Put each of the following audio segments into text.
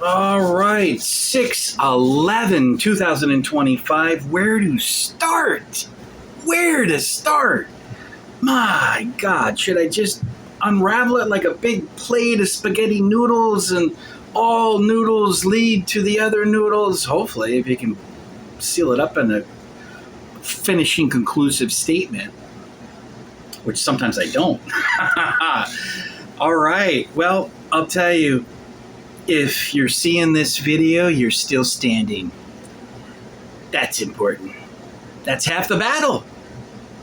All right, 6/11/2025. Where to start? Where to start? My God, should I just unravel it like a big plate of spaghetti noodles and all noodles lead to the other noodles? Hopefully, if you can seal it up in a finishing conclusive statement, which sometimes I don't. All right, well, I'll tell you, if you're seeing this video, you're still standing. That's important. That's half the battle.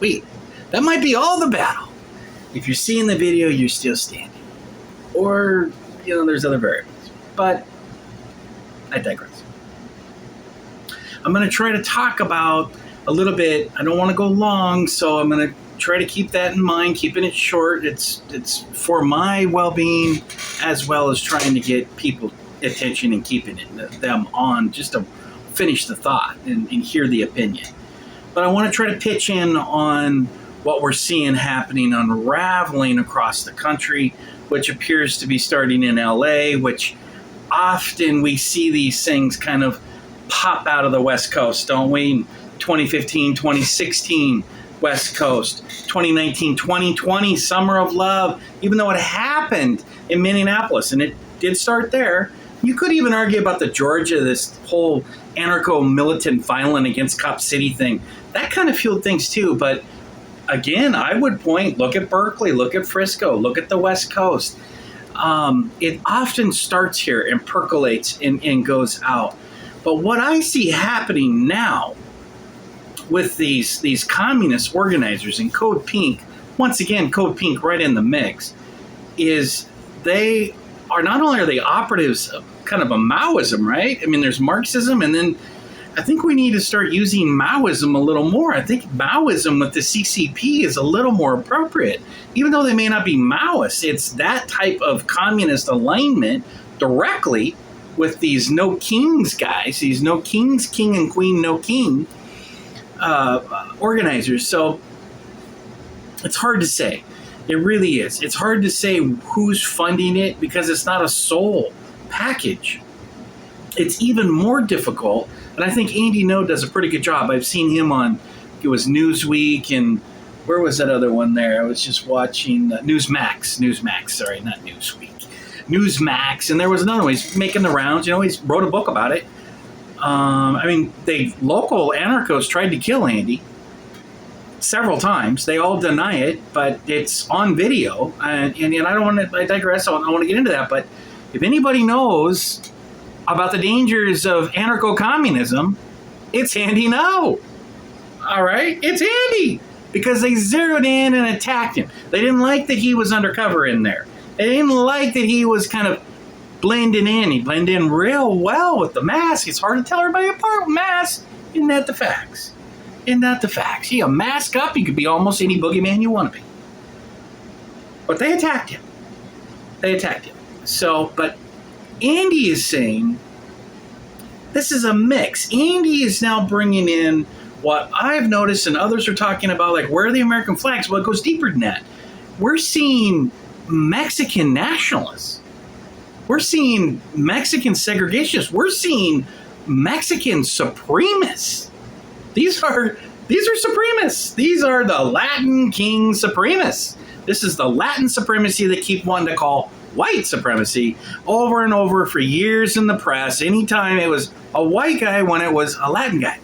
Wait, that might be all the battle. If you're seeing the video, you're still standing. Or, there's other variables. But I digress. I'm going to try to talk about a little bit. I don't want to go long, so I'm going to try to keep that in mind, keeping it short. It's for my well-being, as well as trying to get people attention and keeping them on, just to finish the thought and hear the opinion. But I want to try to pitch in on what we're seeing happening, unraveling across the country, which appears to be starting in LA, which often we see these things kind of pop out of the West Coast, don't we? 2015, 2016, West Coast, 2019, 2020, Summer of Love, even though it happened in Minneapolis, and it did start there. You could even argue about the Georgia, this whole anarcho-militant violent against Cop City thing. That kind of fueled things too, but again, I would point, look at Berkeley, look at Frisco, look at the West Coast. It often starts here and percolates and goes out. But what I see happening now with these communist organizers and Code Pink, once again, Code Pink right in the mix, is they are not only are they operatives of kind of a Maoism, right? I mean, there's Marxism, and then I think we need to start using Maoism a little more. I think Maoism with the CCP is a little more appropriate. Even though they may not be Maoists, it's that type of communist alignment directly with these no kings guys, these no kings, king and queen, no king organizers. So it's hard to say. It really is. It's hard to say who's funding it because it's not a sole package. It's even more difficult, and I think Andy No does a pretty good job. I've seen him on, it was Newsweek, and where was that other one there? I was just watching Newsmax, sorry, not Newsweek. Newsmax, and there was another one. He's making the rounds. He wrote a book about it. Local anarchos tried to kill Andy several times. They all deny it, but it's on video. And I don't want to, I digress. I want to get into that. But if anybody knows about the dangers of anarcho-communism, it's Andy No. All right? It's Andy. Because they zeroed in and attacked him. They didn't like that he was undercover in there. They didn't like that he was kind of blending in. He blended in real well with the mask. It's hard to tell everybody apart with masks. Isn't that the facts? Isn't that the facts? You mask up, you could be almost any boogeyman you want to be. But they attacked him. So, but Andy is saying this is a mix. Andy is now bringing in what I've noticed and others are talking about, like, where are the American flags? Well, it goes deeper than that. We're seeing Mexican nationalists. We're seeing Mexican segregationists. We're seeing Mexican supremacists. These are supremacists. These are the Latin king supremacists. This is the Latin supremacy they keep wanting to call white supremacy over and over for years in the press. Anytime it was a white guy, when it was a Latin guy.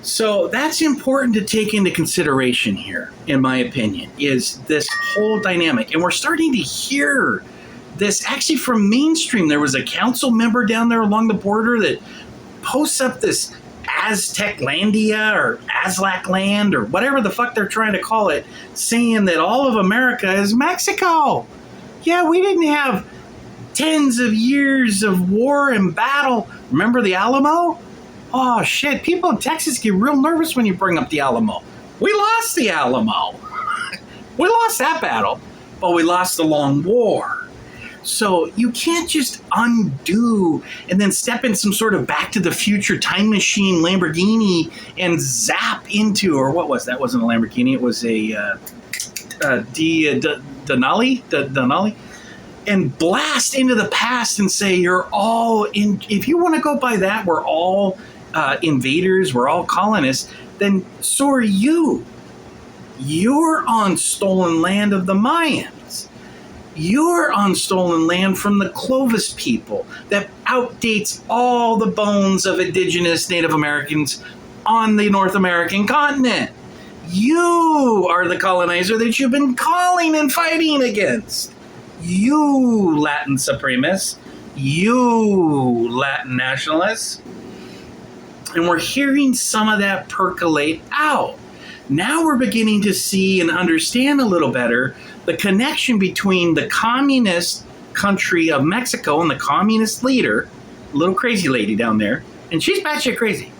So that's important to take into consideration here, in my opinion, is this whole dynamic. And we're starting to hear this actually from mainstream. There was a council member down there along the border that posts up this Azteclandia or Azlac land or whatever the fuck they're trying to call it, saying that all of America is Mexico. Yeah, we didn't have tens of years of war and battle. Remember the Alamo? Oh, shit. People in Texas get real nervous when you bring up the Alamo. We lost the Alamo. We lost that battle, but we lost the long war. So you can't just undo and then step in some sort of Back to the Future time machine Lamborghini and zap into, or what was that? Wasn't a Lamborghini. It was a Denali. and blast into the past and say you're all in. If you want to go by that, we're all invaders, we're all colonists, then so are you. You're on stolen land of the Mayans. You're on stolen land from the Clovis people that outdates all the bones of indigenous Native Americans on the North American continent. You are the colonizer that you've been calling and fighting against. You Latin supremacists, you Latin nationalists. And we're hearing some of that percolate out. Now we're beginning to see and understand a little better the connection between the communist country of Mexico and the communist leader, little crazy lady down there, and she's batshit crazy,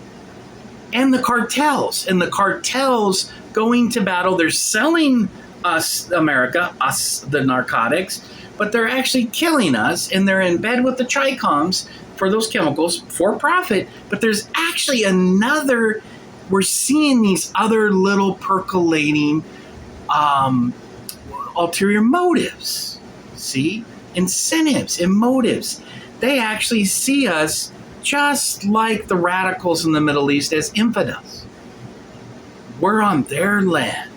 and the cartels. And the cartels going to battle, they're selling us, America, us, the narcotics, but they're actually killing us, and they're in bed with the Tricoms for those chemicals for profit. But there's actually another, we're seeing these other little percolating ulterior motives. See? Incentives and motives. They actually see us just like the radicals in the Middle East as infidels. We're on their land.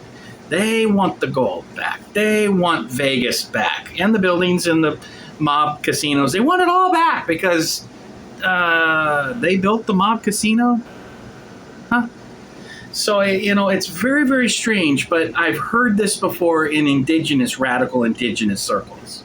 They want the gold back. They want Vegas back. And the buildings and the mob casinos. They want it all back because they built the mob casino. Huh? So, it's very, very strange, but I've heard this before in radical indigenous circles.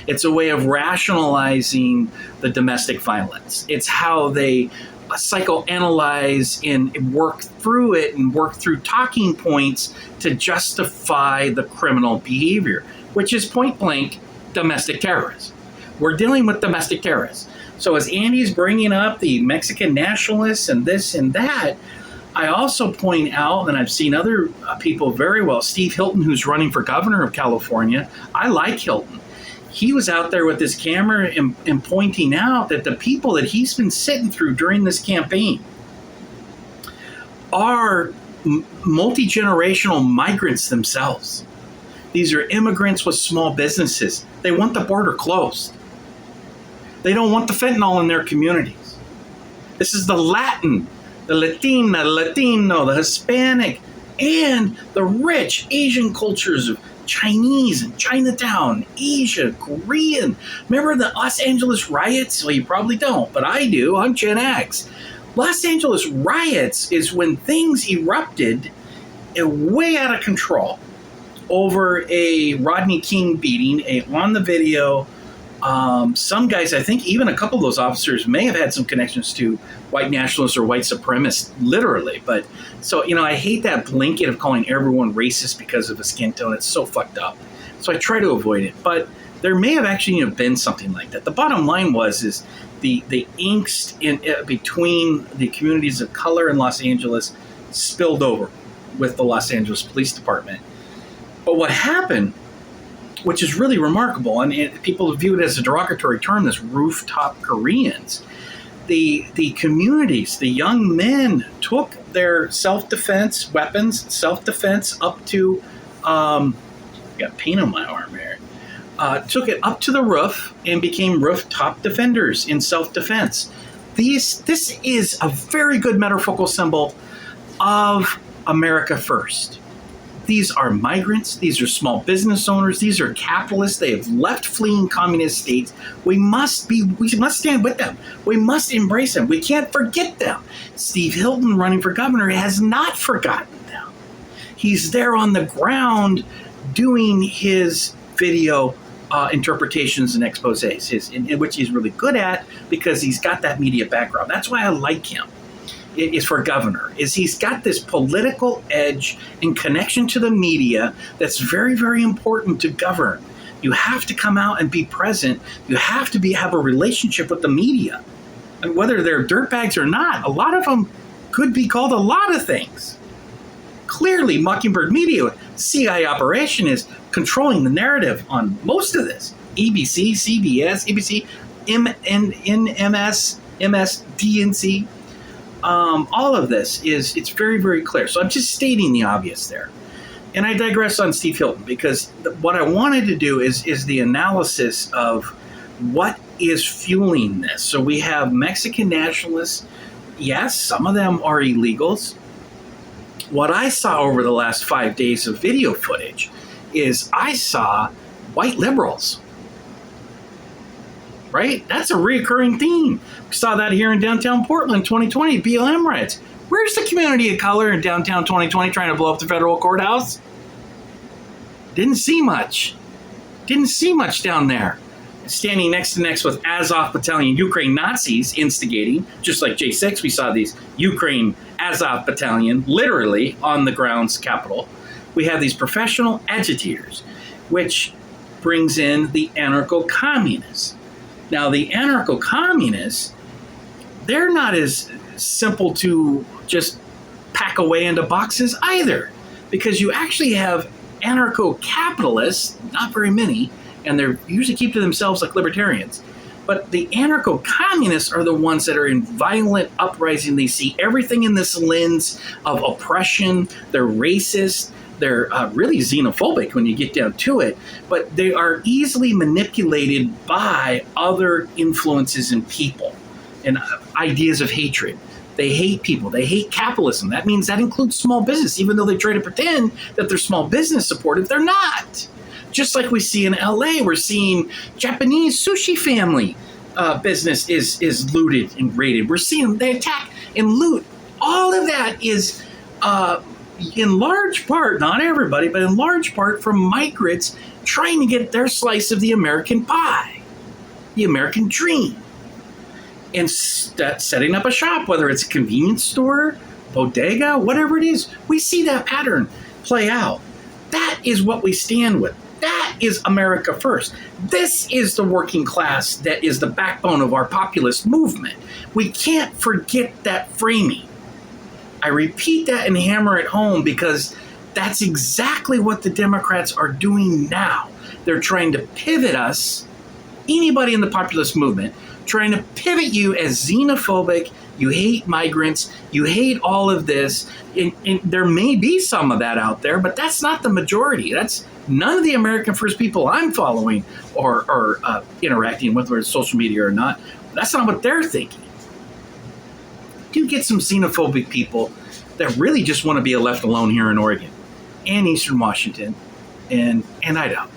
It's a way of rationalizing the domestic violence. It's how they psychoanalyze and work through it and work through talking points to justify the criminal behavior, which is point blank domestic terrorism. We're dealing with domestic terrorists. So as Andy's bringing up the Mexican nationalists and this and that, I also point out, and I've seen other people very well, Steve Hilton, who's running for governor of California. I like Hilton. He was out there with his camera and pointing out that the people that he's been sitting through during this campaign are multi-generational migrants themselves. These are immigrants with small businesses. They want the border closed. They don't want the fentanyl in their communities. This is the Latin, the Latina, the Latino, the Hispanic, and the rich Asian cultures of Chinese and Chinatown, Asia, Korean. Remember the Los Angeles riots? Well, you probably don't, but I do. I'm Gen X. Los Angeles riots is when things erupted way out of control over a Rodney King beating. On the video, some guys, I think even a couple of those officers may have had some connections to white nationalists or white supremacists, literally. But so, I hate that blanket of calling everyone racist because of a skin tone. It's so fucked up. So I try to avoid it. But there may have actually been something like that. The bottom line is the angst between the communities of color in Los Angeles spilled over with the Los Angeles Police Department. But what happened, which is really remarkable, and people view it as a derogatory term, this rooftop Koreans. The communities, the young men took their self-defense weapons, self-defense up to, got paint on my arm here, took it up to the roof and became rooftop defenders in self-defense. This is a very good metaphorical symbol of America First. These are migrants. These are small business owners. These are capitalists. They have left fleeing communist states. We must stand with them. We must embrace them. We can't forget them. Steve Hilton, running for governor, has not forgotten them. He's there on the ground doing his video interpretations and exposés, which he's really good at because he's got that media background. That's why I like him. Is for governor, is he's got this political edge and connection to the media that's very, very important to govern. You have to come out and be present. You have to have a relationship with the media. And whether they're dirtbags or not, a lot of them could be called a lot of things. Clearly, Mockingbird Media, CIA operation, is controlling the narrative on most of this. ABC, CBS, ABC, MS, DNC. All of this it's very, very clear. So I'm just stating the obvious there. And I digress on Steve Hilton because what I wanted to do is the analysis of what is fueling this. So we have Mexican nationalists. Yes, some of them are illegals. What I saw over the last 5 days of video footage is I saw white liberals. Right? That's a reoccurring theme. We saw that here in downtown Portland, 2020, BLM riots. Where's the community of color in downtown 2020 trying to blow up the federal courthouse? Didn't see much. Didn't see much down there. Standing next to next with Azov Battalion Ukraine Nazis instigating, just like J6, we saw these Ukraine Azov Battalion literally on the grounds capital. We have these professional agitators, which brings in the anarcho-communists. Now, the anarcho-communists, they're not as simple to just pack away into boxes either, because you actually have anarcho-capitalists, not very many, and they're usually keep to themselves like libertarians. But the anarcho-communists are the ones that are in violent uprising. They see everything in this lens of oppression. They're racist. They're really xenophobic when you get down to it. But they are easily manipulated by other influences in people and ideas of hatred. They hate people. They hate capitalism. That means that includes small business. Even though they try to pretend that they're small business supportive, they're not. Just like we see in LA, we're seeing Japanese sushi family business is looted and raided. We're seeing them, they attack and loot. All of that is in large part, not everybody, but in large part from migrants trying to get their slice of the American pie, the American dream. And setting up a shop, whether it's a convenience store, bodega, whatever it is, we see that pattern play out. That is what we stand with. That is America first. This is the working class that is the backbone of our populist movement. We can't forget that framing. I repeat that and hammer it home because that's exactly what the Democrats are doing now. They're trying to pivot us, anybody in the populist movement, trying to pivot you as xenophobic. You hate migrants. You hate all of this. And there may be some of that out there, but that's not the majority. That's none of the American First people I'm following or interacting with, whether it's social media or not. That's not what they're thinking. You get some xenophobic people that really just want to be left alone here in Oregon and Eastern Washington and Idaho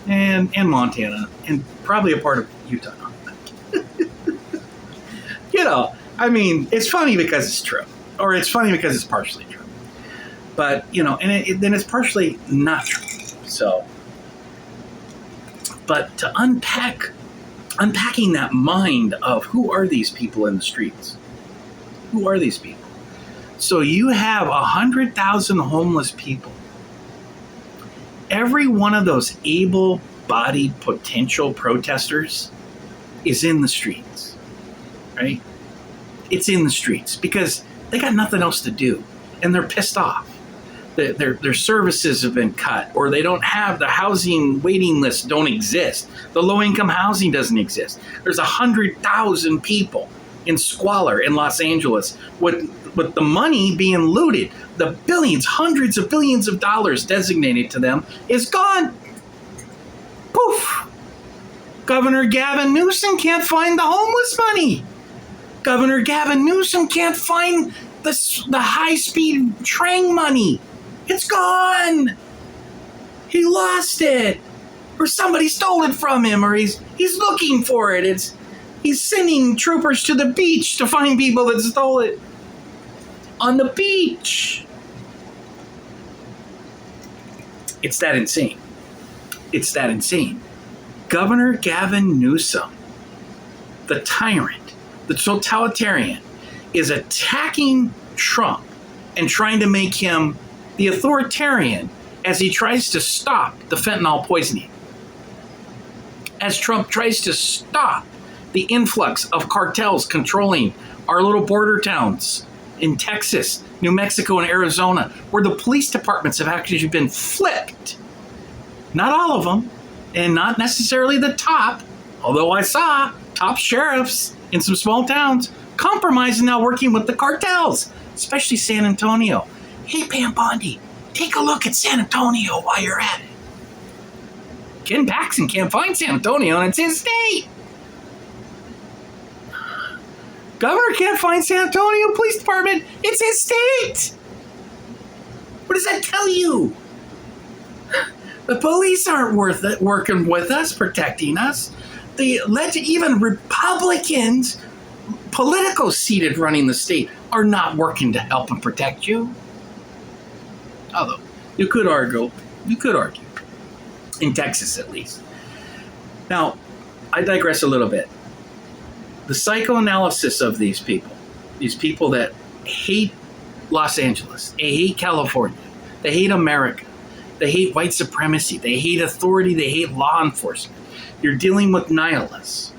and Montana and probably a part of Utah. You know, I mean, it's funny because it's true, or it's funny because it's partially true. But, you know, and then it's partially not true. So, but to unpacking that mind of who are these people in the streets? Who are these people? So you have 100,000 homeless people. Every one of those able-bodied potential protesters is in the streets, right? It's in the streets because they got nothing else to do and they're pissed off. Their services have been cut, or they don't have the housing waiting lists don't exist. The low-income housing doesn't exist. There's 100,000 people in squalor in Los Angeles with the money being looted. The billions, hundreds of billions of dollars designated to them is gone. Poof. Governor Gavin Newsom can't find the homeless money. Governor Gavin Newsom can't find the high-speed train money. It's gone. He lost it. Or somebody stole it from him, or he's looking for it. He's sending troopers to the beach to find people that stole it. On the beach. It's that insane. It's that insane. Governor Gavin Newsom, the tyrant, the totalitarian, is attacking Trump and trying to make him the authoritarian as he tries to stop the fentanyl poisoning. As Trump tries to stop the influx of cartels controlling our little border towns in Texas, New Mexico, and Arizona, where the police departments have actually been flipped. Not all of them, and not necessarily the top, although I saw top sheriffs in some small towns compromising now working with the cartels, especially San Antonio. Hey, Pam Bondi, Take a look at San Antonio while you're at it. Ken Paxton can't find San Antonio, and it's his state. Governor can't find San Antonio Police Department. It's his state. What does that tell you? The police aren't worth it working with us, protecting us. Even Republicans, politicos seated running the state, are not working to help and protect you. Although, you could argue, in Texas at least. Now, I digress a little bit. The psychoanalysis of these people that hate Los Angeles, they hate California, they hate America, they hate white supremacy, they hate authority, they hate law enforcement. You're dealing with nihilists.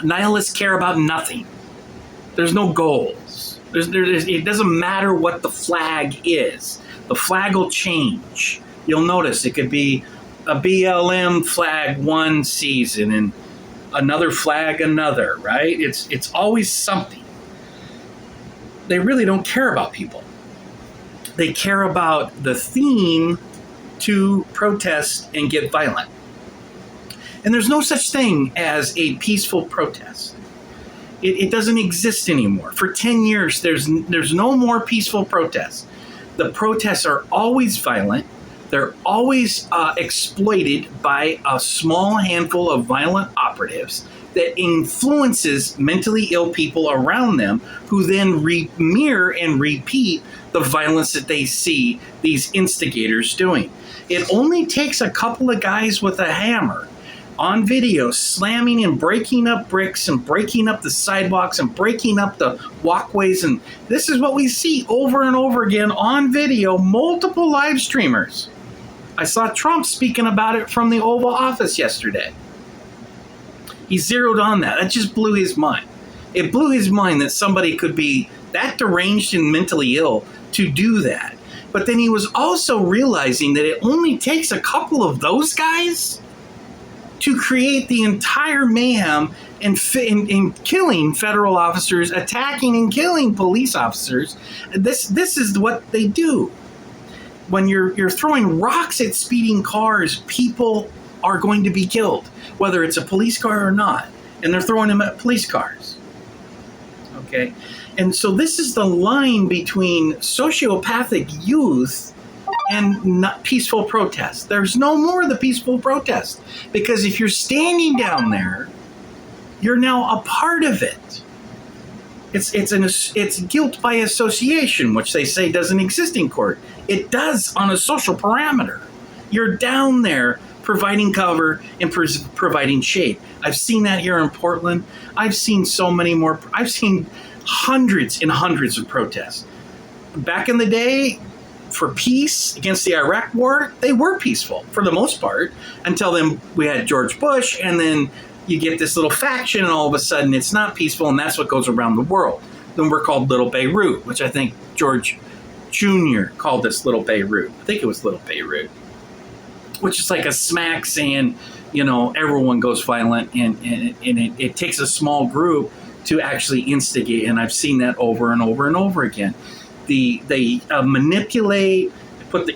Nihilists care about nothing. There's no goals. It doesn't matter what the flag is. The flag will change. You'll notice it could be a BLM flag one season and another flag another, right? It's always something. They really don't care about people. They care about the theme to protest and get violent. And there's no such thing as a peaceful protest. It doesn't exist anymore. For 10 years, there's no more peaceful protests. The protests are always violent. They're always exploited by a small handful of violent operatives that influences mentally ill people around them, who then mirror and repeat the violence that they see these instigators doing. It only takes a couple of guys with a hammer on video slamming and breaking up bricks and breaking up the sidewalks and breaking up the walkways. And this is what we see over and over again on video, multiple live streamers. I saw Trump speaking about it from the Oval Office yesterday. He zeroed on that. That just blew his mind. It blew his mind that somebody could be that deranged and mentally ill to do that. But then he was also realizing that it only takes a couple of those guys to create the entire mayhem in killing federal officers, attacking and killing police officers. This is what they do. When you're throwing rocks at speeding cars, people are going to be killed, whether it's a police car or not. And they're throwing them at police cars. Okay? And so this is the line between sociopathic youth and not peaceful protest. There's no more of the peaceful protest, because if you're standing down there, you're now a part of it. It's guilt by association, which they say doesn't exist in court. It does on a social parameter. You're down there providing cover and providing shade. I've seen that here in Portland. I've seen so many more. I've seen hundreds and hundreds of protests. Back in the day, for peace against the Iraq war, they were peaceful for the most part, until then we had George Bush, and then you get this little faction, and all of a sudden it's not peaceful, and that's what goes around the world. Then we're called Little Beirut, which I think George Jr. called us Little Beirut. I think it was Little Beirut, which is like a smack saying, everyone goes violent, and it takes a small group to actually instigate, and I've seen that over and over and over again. They manipulate,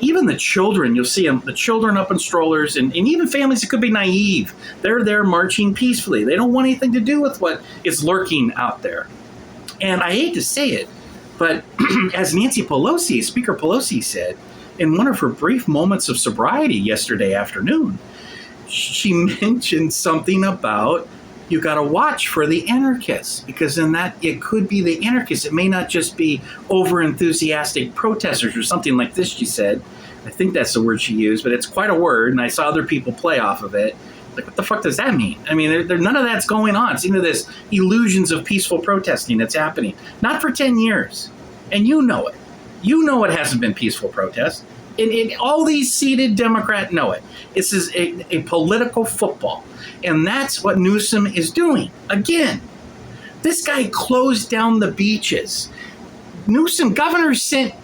even the children, you'll see them, the children up in strollers, and even families that could be naive. They're there marching peacefully. They don't want anything to do with what is lurking out there. And I hate to say it, but as Nancy Pelosi, Speaker Pelosi said, in one of her brief moments of sobriety yesterday afternoon, she mentioned something about you got to watch for the anarchists, because in that it could be the anarchists. It may not just be over-enthusiastic protesters or something like this, she said. I think that's the word she used, but it's quite a word, and I saw other people play off of it. Like, what the fuck does that mean? I mean, none of that's going on. It's into this illusions of peaceful protesting that's happening. Not for 10 years. And you know it. You know it hasn't been peaceful protest. And all these seated Democrats know it. This is a political football. And that's what Newsom is doing. Again, this guy closed down the beaches. Newsom, governor, sent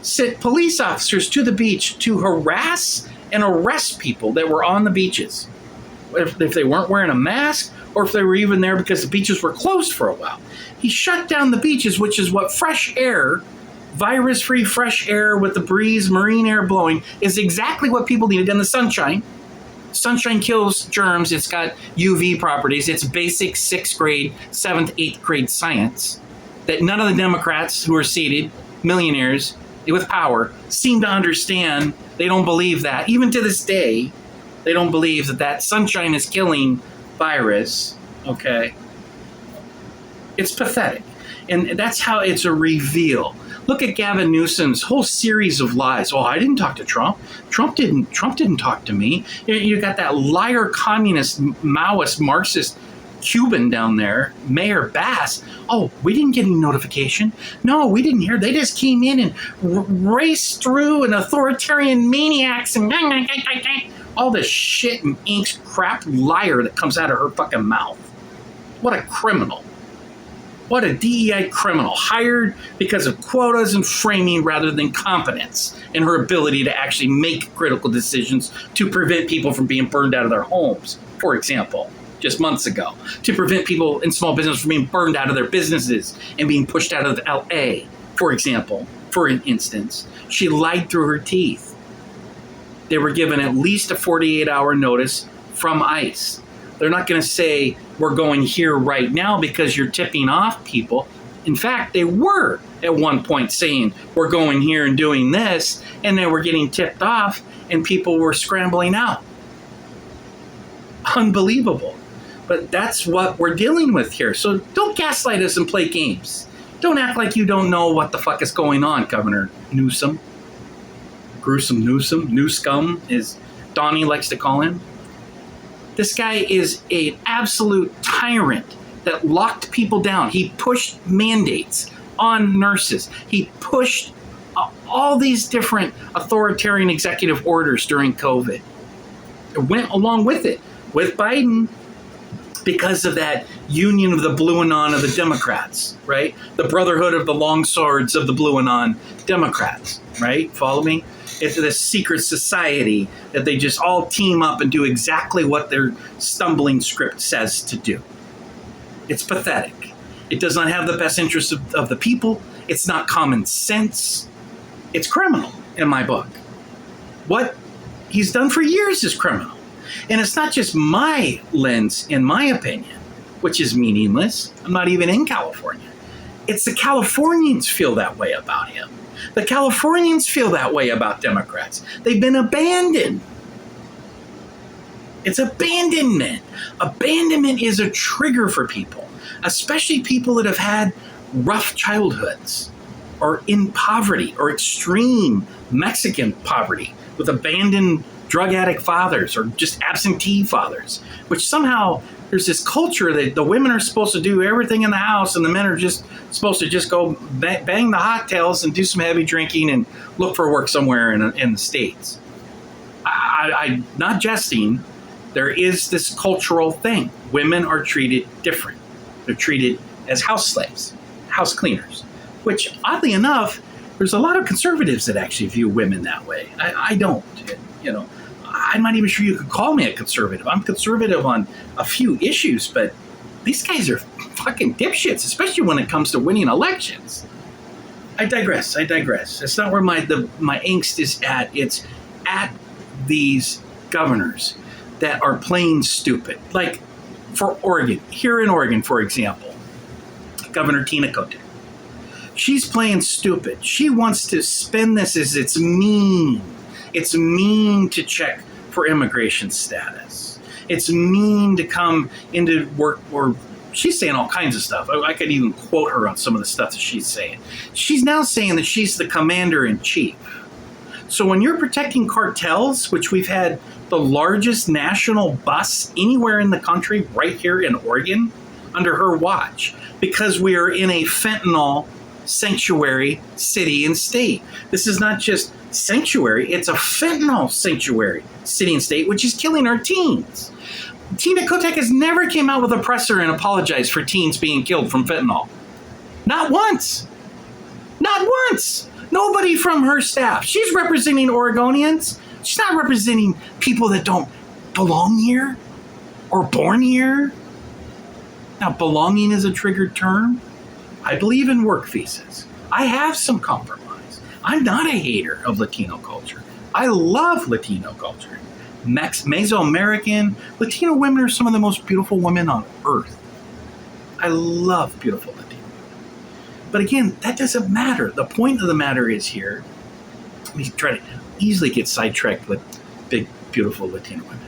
sent police officers to the beach to harass and arrest people that were on the beaches. If they weren't wearing a mask, or if they were even there because the beaches were closed for a while. He shut down the beaches, which is what fresh air virus-free fresh air with the breeze, marine air blowing is exactly what people needed. And the sunshine. Sunshine kills germs. It's got UV properties. It's basic 6th grade, 7th, 8th grade science that none of the Democrats who are seated, millionaires with power, seem to understand. They don't believe that. Even to this day, they don't believe that sunshine is killing virus. Okay? It's pathetic. And that's how it's a reveal. Look at Gavin Newsom's whole series of lies. Oh, I didn't talk to Trump. Trump didn't talk to me. You got that liar, communist, Maoist, Marxist Cuban down there, Mayor Bass. Oh, we didn't get any notification. No, we didn't hear. They just came in and raced through and authoritarian maniacs and all this shit and inks crap liar that comes out of her fucking mouth. What a criminal. What a DEI criminal, hired because of quotas and framing rather than competence and her ability to actually make critical decisions to prevent people from being burned out of their homes, for example, just months ago, to prevent people in small business from being burned out of their businesses and being pushed out of LA, for example, for an instance. She lied through her teeth. They were given at least a 48-hour notice from ICE. They're not going to say, we're going here right now because you're tipping off people. In fact, they were at one point saying, we're going here and doing this, and they were getting tipped off, and people were scrambling out. Unbelievable. But that's what we're dealing with here. So don't gaslight us and play games. Don't act like you don't know what the fuck is going on, Governor Newsom. Gruesome Newsom. New scum, as Donnie likes to call him. This guy is an absolute tyrant that locked people down. He pushed mandates on nurses. He pushed all these different authoritarian executive orders during COVID. It went along with it, with Biden, because of that union of the Blue Anon of the Democrats, right? The brotherhood of the long swords of the Blue Anon Democrats, right? Follow me? It's this secret society that they just all team up and do exactly what their stumbling script says to do. It's pathetic. It does not have the best interests of the people. It's not common sense. It's criminal in my book. What he's done for years is criminal. And it's not just my lens, in my opinion, which is meaningless. I'm not even in California. It's the Californians feel that way about him. The Californians feel that way about Democrats. They've been abandoned. It's abandonment. Abandonment is a trigger for people, especially people that have had rough childhoods or in poverty or extreme Mexican poverty with abandoned drug addict fathers or just absentee fathers, which somehow there's this culture that the women are supposed to do everything in the house and the men are just supposed to just go bang the hot tails and do some heavy drinking and look for work somewhere in the States. I'm not jesting. There is this cultural thing. Women are treated different. They're treated as house slaves, house cleaners, which oddly enough, there's a lot of conservatives that actually view women that way. I don't, you know. I'm not even sure you could call me a conservative. I'm conservative on a few issues, but these guys are fucking dipshits, especially when it comes to winning elections. I digress. It's not where my angst is at. It's at these governors that are playing stupid. Like for Oregon, here in Oregon, for example, Governor Tina Kotek. She's playing stupid. She wants to spin this as it's mean. It's mean to check for immigration status. It's mean to come into work, or she's saying all kinds of stuff. I could even quote her on some of the stuff that she's saying. She's now saying that she's the commander-in-chief. So when you're protecting cartels, which we've had the largest national bust anywhere in the country right here in Oregon under her watch, because we are in a fentanyl sanctuary city and state. This is not just sanctuary, it's a fentanyl sanctuary city and state, which is killing our teens. Tina Kotek has never came out with a presser and apologized for teens being killed from fentanyl. Not once. Not once. Nobody from her staff. She's representing Oregonians. She's not representing people that don't belong here or born here. Now, belonging is a triggered term. I believe in work visas. I have some compromise. I'm not a hater of Latino culture. I love Latino culture. Mesoamerican, Latino women are some of the most beautiful women on earth. I love beautiful Latino women. But again, that doesn't matter. The point of the matter is here, we try to easily get sidetracked with big, beautiful Latino women.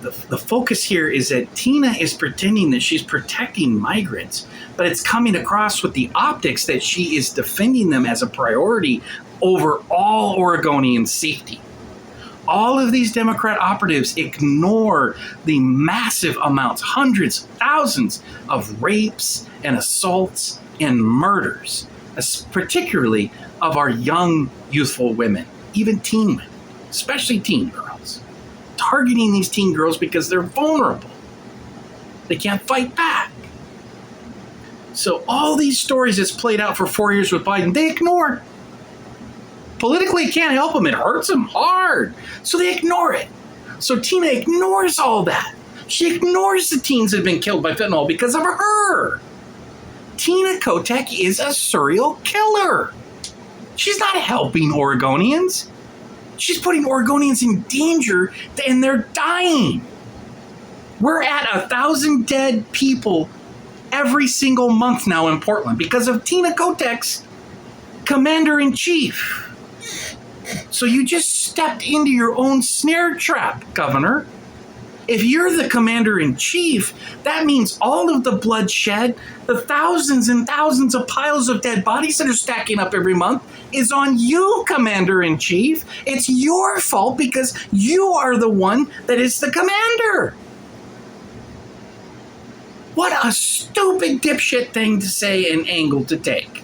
The focus here is that Tina is pretending that she's protecting migrants, but it's coming across with the optics that she is defending them as a priority over all Oregonian safety. All of these Democrat operatives ignore the massive amounts, hundreds, thousands of rapes and assaults and murders, particularly of our young, youthful women, even teen women, especially teen girls. Targeting these teen girls because they're vulnerable. They can't fight back. So all these stories that's played out for 4 years with Biden, they ignore. Politically, it can't help them. It hurts them hard. So they ignore it. So Tina ignores all that. She ignores the teens that have been killed by fentanyl because of her. Tina Kotek is a serial killer. She's not helping Oregonians. She's putting Oregonians in danger and they're dying. We're at 1,000 dead people every single month now in Portland because of Tina Kotek's commander-in-chief. So you just stepped into your own snare trap, Governor. If you're the commander-in-chief, that means all of the bloodshed, the thousands and thousands of piles of dead bodies that are stacking up every month is on you, commander-in-chief. It's your fault because you are the one that is the commander. What a stupid dipshit thing to say and angle to take.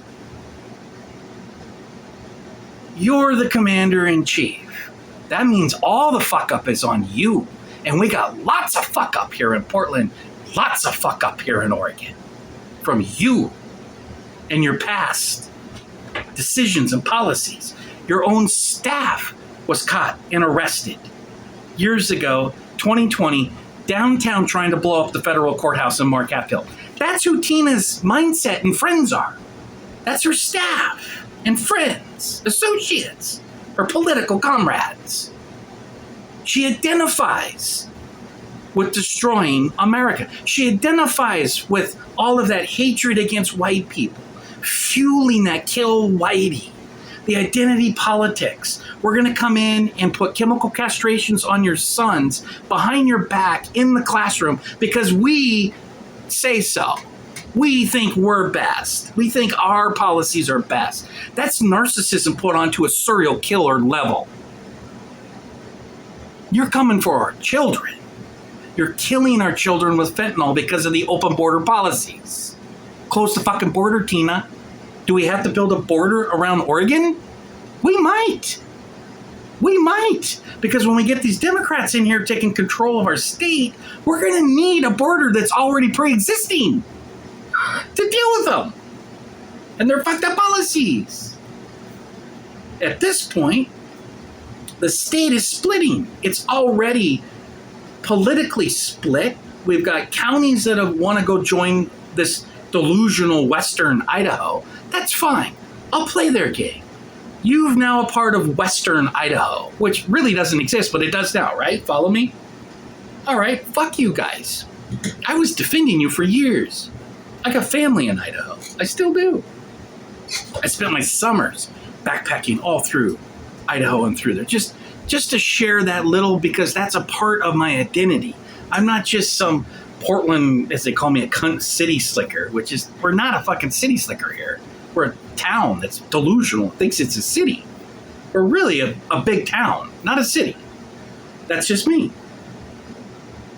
You're the commander-in-chief. That means all the fuck up is on you. And we got lots of fuck up here in Portland, lots of fuck up here in Oregon. From you and your past decisions and policies. Your own staff was caught and arrested years ago, 2020, downtown trying to blow up the federal courthouse in Marquette Hill. That's who Tina's mindset and friends are. That's her staff and friends, associates, her political comrades. She identifies with destroying America. She identifies with all of that hatred against white people, fueling that kill whitey, the identity politics. We're going to come in and put chemical castrations on your sons behind your back in the classroom because we say so. We think we're best. We think our policies are best. That's narcissism put onto a serial killer level. You're coming for our children. You're killing our children with fentanyl because of the open border policies. Close the fucking border, Tina. Do we have to build a border around Oregon? We might. We might. Because when we get these Democrats in here taking control of our state, we're going to need a border that's already pre-existing to deal with them and their fucked up policies. At this point, the state is splitting. It's already politically split. We've got counties that want to go join this delusional Western Idaho. That's fine. I'll play their game. You've now a part of Western Idaho, which really doesn't exist, but it does now, right? Follow me? All right, fuck you guys. I was defending you for years. I got family in Idaho. I still do. I spent my summers backpacking all through Idaho and through there, just to share that little, because that's a part of my identity. I'm not just some Portland, as they call me, a cunt city slicker, which is, we're not a fucking city slicker here. We're a town that's delusional, thinks it's a city. We're really a big town, not a city. That's just me.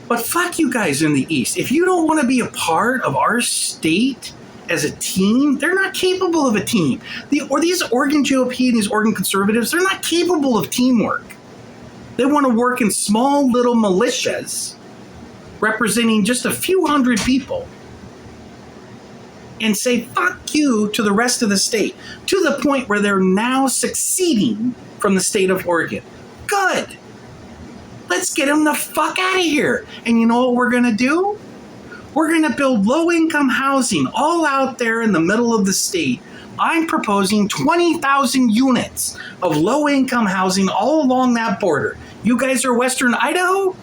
But fuck you guys in the East. If you don't want to be a part of our state as a team, they're not capable of a team. These Oregon GOP and these Oregon conservatives, they're not capable of teamwork. They want to work in small little militias representing just a few hundred people and say fuck you to the rest of the state, to the point where they're now succeeding from the state of Oregon. Good. Let's get them the fuck out of here. And you know what we're going to do? We're going to build low-income housing all out there in the middle of the state I'm proposing 20,000 units of low-income housing all along that border. You guys are Western Idaho?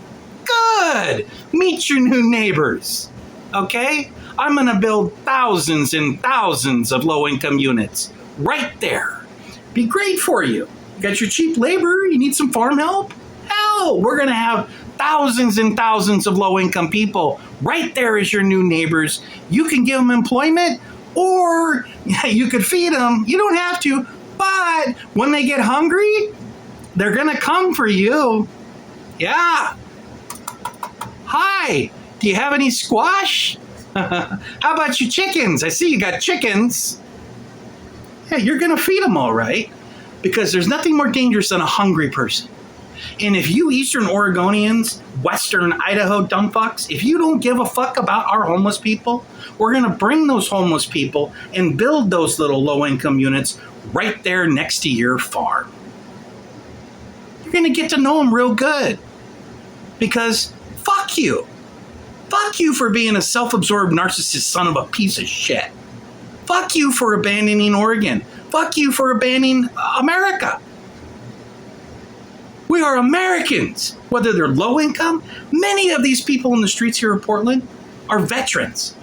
Good! Meet your new neighbors. Okay? I'm going to build thousands and thousands of low-income units right there. Be great for you. You got your cheap labor? You need some farm help? Hell, we're going to have thousands and thousands of low-income people right there as your new neighbors. You can give them employment, or you could feed them. You don't have to, but when they get hungry, they're going to come for you. Yeah. Hi, do you have any squash? How about your chickens? I see you got chickens. Yeah, you're going to feed them all right, because there's nothing more dangerous than a hungry person. And if you Eastern Oregonians, Western Idaho dumbfucks, if you don't give a fuck about our homeless people, we're going to bring those homeless people and build those little low-income units right there next to your farm. You're going to get to know them real good, because fuck you. Fuck you for being a self-absorbed narcissist son of a piece of shit. Fuck you for abandoning Oregon. Fuck you for abandoning America. We are Americans, whether they're low income. Many of these people in the streets here in Portland are veterans.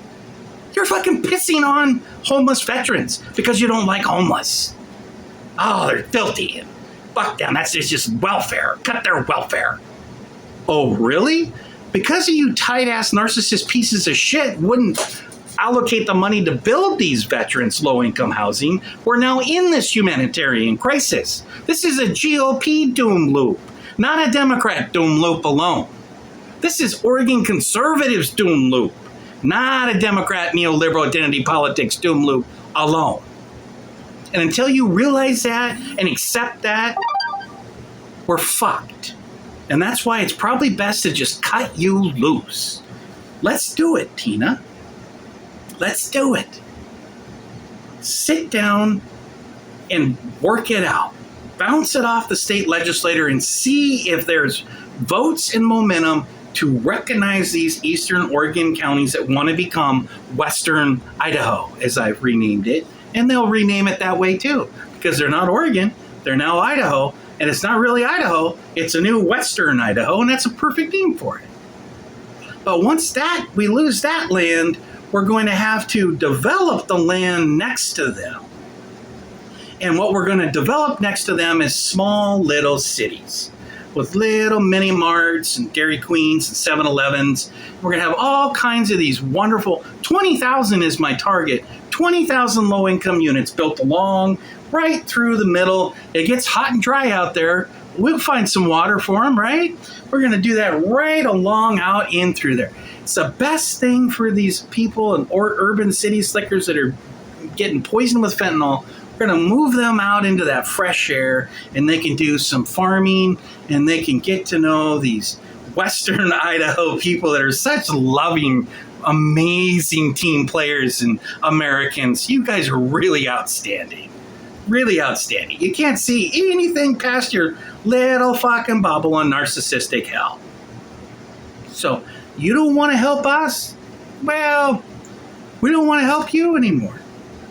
You're fucking pissing on homeless veterans because you don't like homeless. Oh, they're filthy. Fuck them. It's just welfare. Cut their welfare. Oh, really? Because of you tight-ass narcissist pieces of shit wouldn't allocate the money to build these veterans low-income housing, we're now in this humanitarian crisis. This is a GOP doom loop, not a Democrat doom loop alone. This is Oregon conservatives doom loop, not a Democrat neoliberal identity politics doom loop alone. And until you realize that and accept that, we're fucked. And that's why it's probably best to just cut you loose. Let's do it, Tina. Let's do it. Sit down and work it out. Bounce it off the state legislator and see if there's votes and momentum to recognize these Eastern Oregon counties that want to become Western Idaho, as I've renamed it. And they'll rename it that way too, because they're not Oregon, they're now Idaho. And it's not really Idaho, it's a new Western Idaho, and that's a perfect name for it. But once we lose that land, we're going to have to develop the land next to them. And what we're going to develop next to them is small little cities with little mini marts and Dairy Queens and 7-Elevens. We're going to have all kinds of these wonderful, 20,000 is my target, 20,000 low-income units built along right through the middle. It gets hot and dry out there. We'll find some water for them, right? We're going to do that right along out in through there. It's the best thing for these people in urban city slickers that are getting poisoned with fentanyl. We're going to move them out into that fresh air, and they can do some farming, and they can get to know these Western Idaho people that are such loving, amazing team players and Americans. You guys are really outstanding. Really outstanding. You can't see anything past your little fucking bubble on narcissistic hell. So, you don't want to help us? Well, we don't want to help you anymore.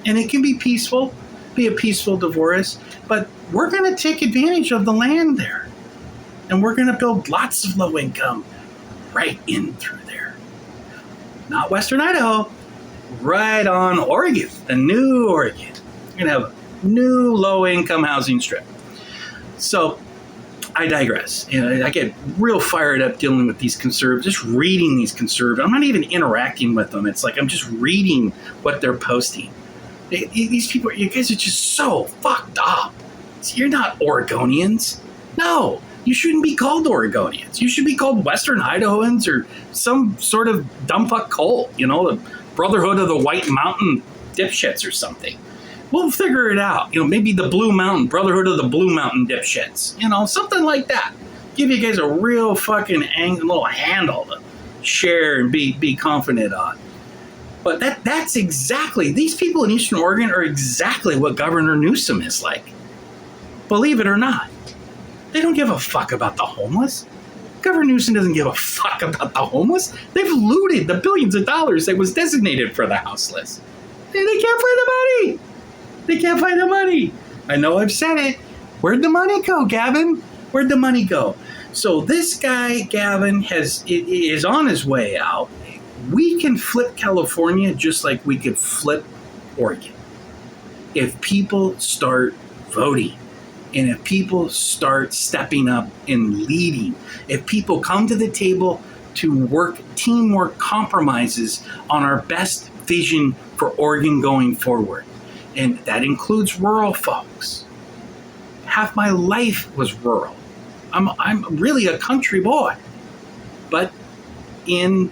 And it can be peaceful, be a peaceful divorce, but we're going to take advantage of the land there. And we're going to build lots of low income right in through there. Not Western Idaho, right on Oregon, the new Oregon. We're going to have new low-income housing strip. So I digress. I get real fired up dealing with these conservatives, just reading these conservatives. I'm not even interacting with them. It's like I'm just reading what they're posting. These people, you guys are just so fucked up. You're not Oregonians. No, you shouldn't be called Oregonians. You should be called Western Idahoans or some sort of dumbfuck cult, the Brotherhood of the White Mountain dipshits or something. We'll figure it out. Maybe the Blue Mountain, Brotherhood of the Blue Mountain dipshits. Something like that. Give you guys a real fucking little handle to share and be confident on. But that's exactly, these people in Eastern Oregon are exactly what Governor Newsom is like. Believe it or not. They don't give a fuck about the homeless. Governor Newsom doesn't give a fuck about the homeless. They've looted the billions of dollars that was designated for the houseless. And they can't find the money. They can't find the money. I know I've said it. Where'd the money go, Gavin? Where'd the money go? So this guy, Gavin, is on his way out. We can flip California just like we could flip Oregon. If people start voting, and if people start stepping up and leading, if people come to the table to work teamwork compromises on our best vision for Oregon going forward. And that includes rural folks. Half my life was rural. I'm really a country boy, but in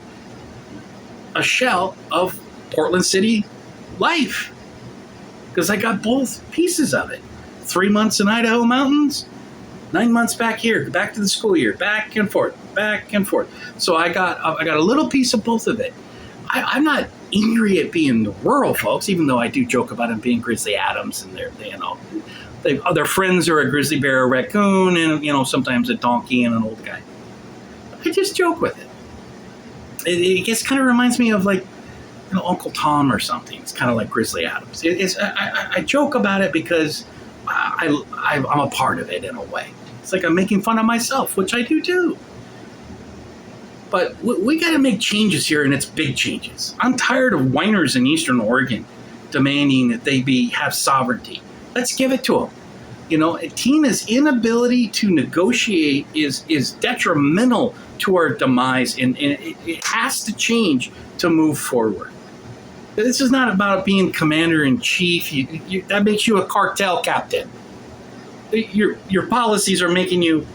a shell of Portland City life, because I got both pieces of it. 3 months in Idaho mountains, 9 months back here, back to the school year, back and forth. So I got a little piece of both of it. I'm not angry at being the rural folks, even though I do joke about them being Grizzly Adams and their friends are a grizzly bear, a raccoon, and sometimes a donkey and an old guy. I just joke with it. It just kind of reminds me of Uncle Tom or something. It's kind of like Grizzly Adams. I joke about it because I'm a part of it in a way. It's like I'm making fun of myself, which I do too. But we got to make changes here, and it's big changes. I'm tired of whiners in Eastern Oregon demanding that they have sovereignty. Let's give it to them. Tina's inability to negotiate is detrimental to our demise, and it has to change to move forward. This is not about being commander-in-chief. That makes you a cartel captain. Your policies are making you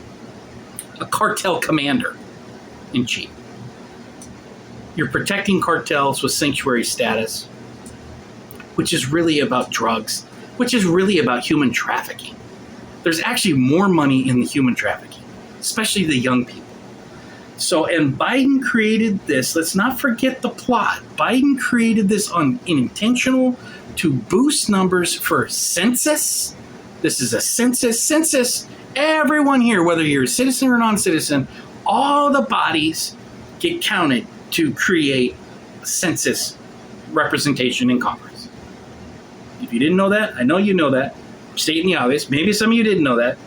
a cartel commander-in-chief. You're protecting cartels with sanctuary status, which is really about drugs, which is really about human trafficking. There's actually more money in the human trafficking, especially the young people. So, and Biden created this. Let's not forget the plot. Biden created this intentional to boost numbers for census. This is a census. Census, everyone here, whether you're a citizen or non-citizen, all the bodies get counted to create census representation in Congress. If you didn't know that, I know you know that. I'm stating the obvious. Maybe some of you didn't know that.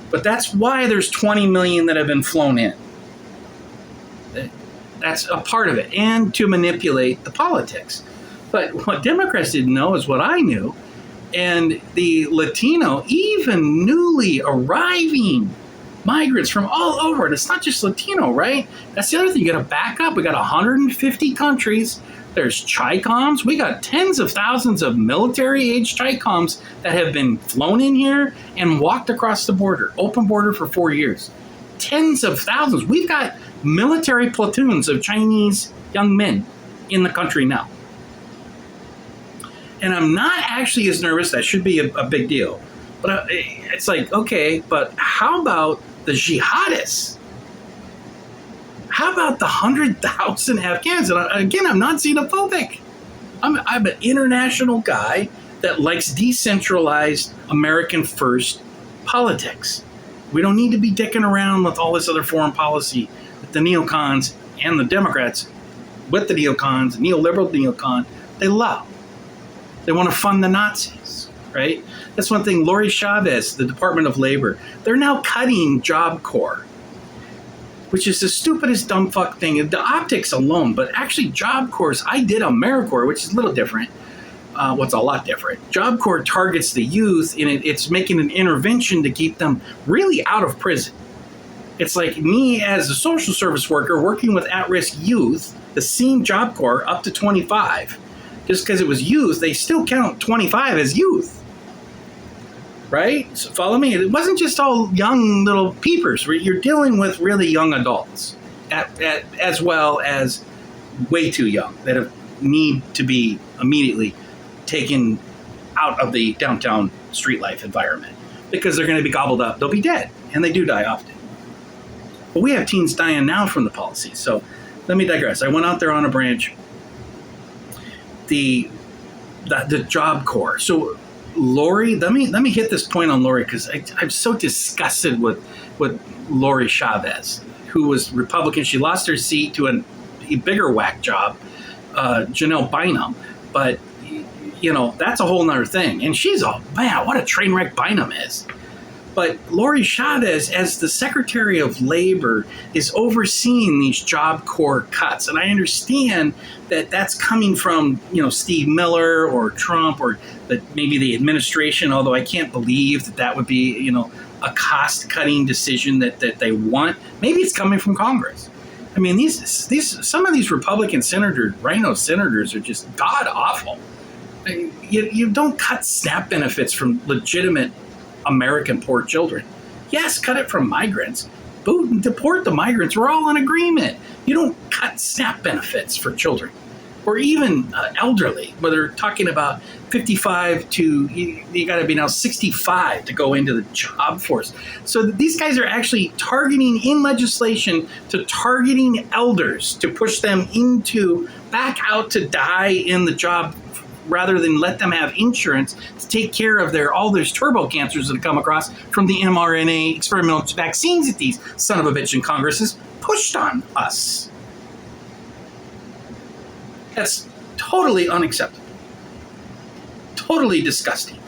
But that's why there's 20 million that have been flown in. That's a part of it, and to manipulate the politics. But what Democrats didn't know is what I knew, and the Latino, even newly arriving migrants from all over, and it's not just Latino, right? That's the other thing. You got to back up. We got 150 countries. There's Chicoms. We got tens of thousands of military-age Chicoms that have been flown in here and walked across the border, open border for 4 years. Tens of thousands. We've got military platoons of Chinese young men in the country now. And I'm not actually as nervous. That should be a big deal. But it's like, okay, but how about the jihadists? How about the 100,000 Afghans? And again, I'm not xenophobic. I'm an international guy that likes decentralized American first politics. We don't need to be dicking around with all this other foreign policy that the neocons and the Democrats with the neocons, neoliberal neocon, they love. They want to fund the Nazis, right? That's one thing. Lori Chavez, the Department of Labor, they're now cutting Job Corps, which is the stupidest dumb fuck thing. The optics alone, but actually Job Corps, I did AmeriCorps, which is a little different. What's a lot different. Job Corps targets the youth, and it's making an intervention to keep them really out of prison. It's like me as a social service worker working with at-risk youth, the same Job Corps up to 25. Just because it was youth, they still count 25 as youth. Right? So follow me. It wasn't just all young little peepers. You're dealing with really young adults, as well as way too young that need to be immediately taken out of the downtown street life environment because they're going to be gobbled up. They'll be dead, and they do die often. But we have teens dying now from the policies. So let me digress. I went out there on a branch. The Job Corps. So Lori, let me hit this point on Lori because I'm so disgusted with Lori Chavez, who was Republican. She lost her seat to a bigger whack job, Janelle Bynum. But that's a whole nother thing. And she's man, what a train wreck Bynum is. But Lori Chavez, as the Secretary of Labor, is overseeing these Job Corps cuts. And I understand that that's coming from, Steve Miller or Trump or maybe the administration, although I can't believe that would be, a cost-cutting decision that they want. Maybe it's coming from Congress. I mean, some of these Republican senators, Rhino senators, are just god-awful. You don't cut SNAP benefits from legitimate American poor children. Yes, cut it from migrants. But deport the migrants. We're all in agreement. You don't cut SNAP benefits for children or even elderly, where they're talking about 55 to, you got to be now 65 to go into the job force. So these guys are actually targeting in legislation to targeting elders to push them back out to die in the job rather than let them have insurance to take care of all those turbo cancers that have come across from the mRNA experimental vaccines that these son of a bitch in Congress has pushed on us. That's totally unacceptable. Totally disgusting.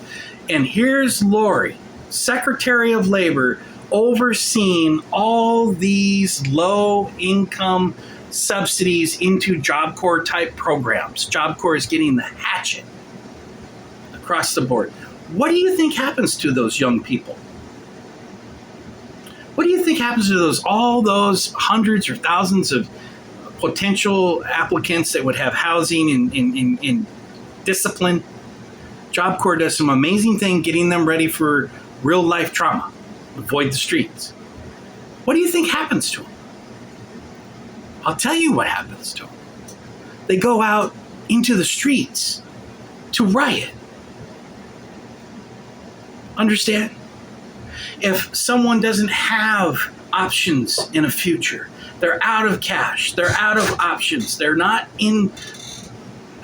And here's Lori, Secretary of Labor, overseeing all these low-income subsidies into Job Corps type programs. Job Corps is getting the hatchet across the board. What do you think happens to those young people? What do you think happens to all those hundreds or thousands of potential applicants that would have housing in discipline? Job Corps does some amazing thing getting them ready for real life trauma. Avoid the streets. What do you think happens to them? I'll tell you what happens to them. They go out into the streets to riot. Understand? If someone doesn't have options in a future, they're out of cash, they're out of options, they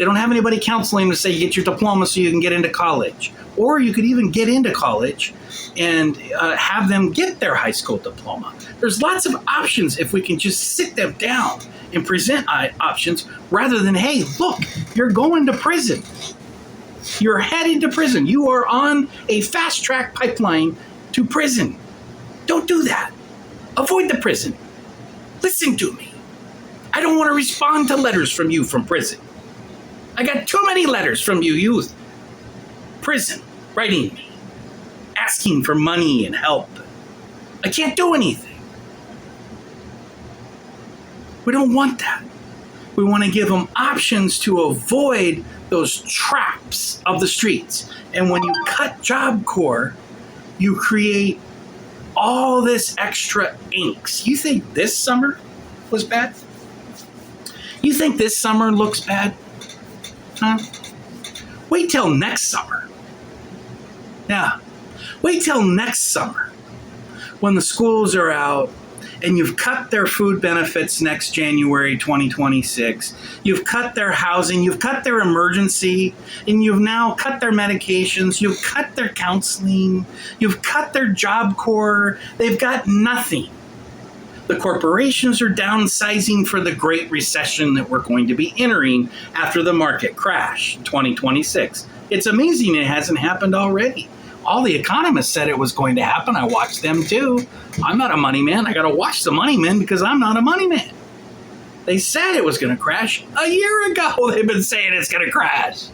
don't have anybody counseling to say get your diploma so you can get into college. Or you could even get into college and have them get their high school diploma. There's lots of options if we can just sit them down and present options rather than, hey, look, you're going to prison. You're headed to prison. You are on a fast track pipeline to prison. Don't do that. Avoid the prison. Listen to me. I don't want to respond to letters from you from prison. I got too many letters from you youth. Prison, writing me, asking for money and help. I can't do anything. We don't want that. We want to give them options to avoid those traps of the streets. And when you cut Job Corps, you create all this extra angst. You think this summer was bad? You think this summer looks bad? Huh? Wait till next summer. Yeah. Wait till next summer when the schools are out and you've cut their food benefits next January 2026. You've cut their housing. You've cut their emergency. And you've now cut their medications. You've cut their counseling. You've cut their Job Corps. They've got nothing. The corporations are downsizing for the Great Recession that we're going to be entering after the market crash in 2026. It's amazing it hasn't happened already. All the economists said it was going to happen. I watched them too. I'm not a money man. I got to watch the money men because I'm not a money man. They said it was going to crash a year ago. They've been saying it's going to crash.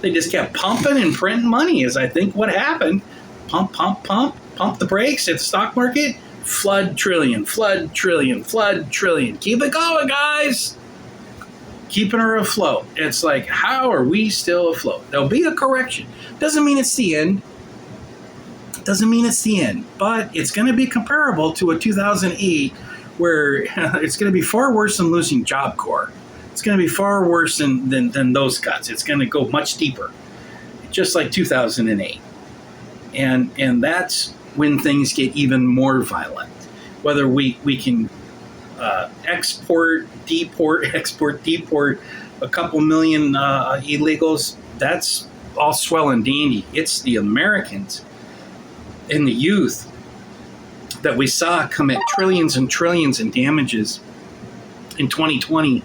They just kept pumping and printing money is I think what happened. Pump the brakes at the stock market. Flood trillion. Keep it going, guys. Keeping her afloat. It's like, how are we still afloat? There'll be a correction. Doesn't mean it's the end. But it's going to be comparable to a 2008 where it's going to be far worse than losing Job Corps. It's going to be far worse than those cuts. It's going to go much deeper, just like 2008. And that's when things get even more violent. Whether we can export, deport a couple million illegals, that's all swell and dandy. It's the Americans and the youth that we saw commit trillions and trillions in damages in 2020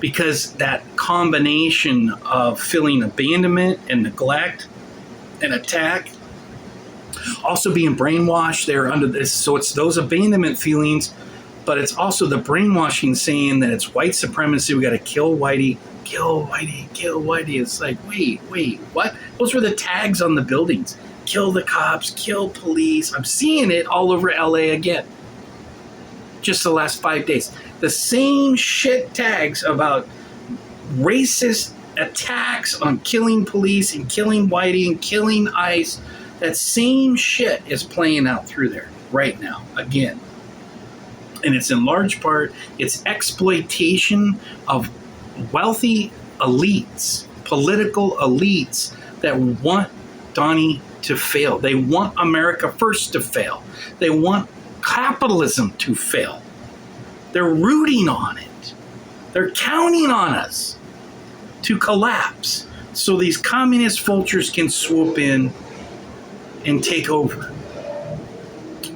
because that combination of feeling abandonment and neglect and attack, also being brainwashed, they're under this. So it's those abandonment feelings, but it's also the brainwashing saying that it's white supremacy. We got to kill Whitey, kill Whitey, kill Whitey. It's like, wait, what? Those were the tags on the buildings. Kill the cops, kill police. I'm seeing it all over LA again. Just the last 5 days. The same shit tags about racist attacks on killing police and killing Whitey and killing ICE. That same shit is playing out through there right now again. And it's in large part, it's exploitation of wealthy elites, political elites that want Donnie to fail. They want America First to fail. They want capitalism to fail. They're rooting on it. They're counting on us to collapse so these communist vultures can swoop in and take over.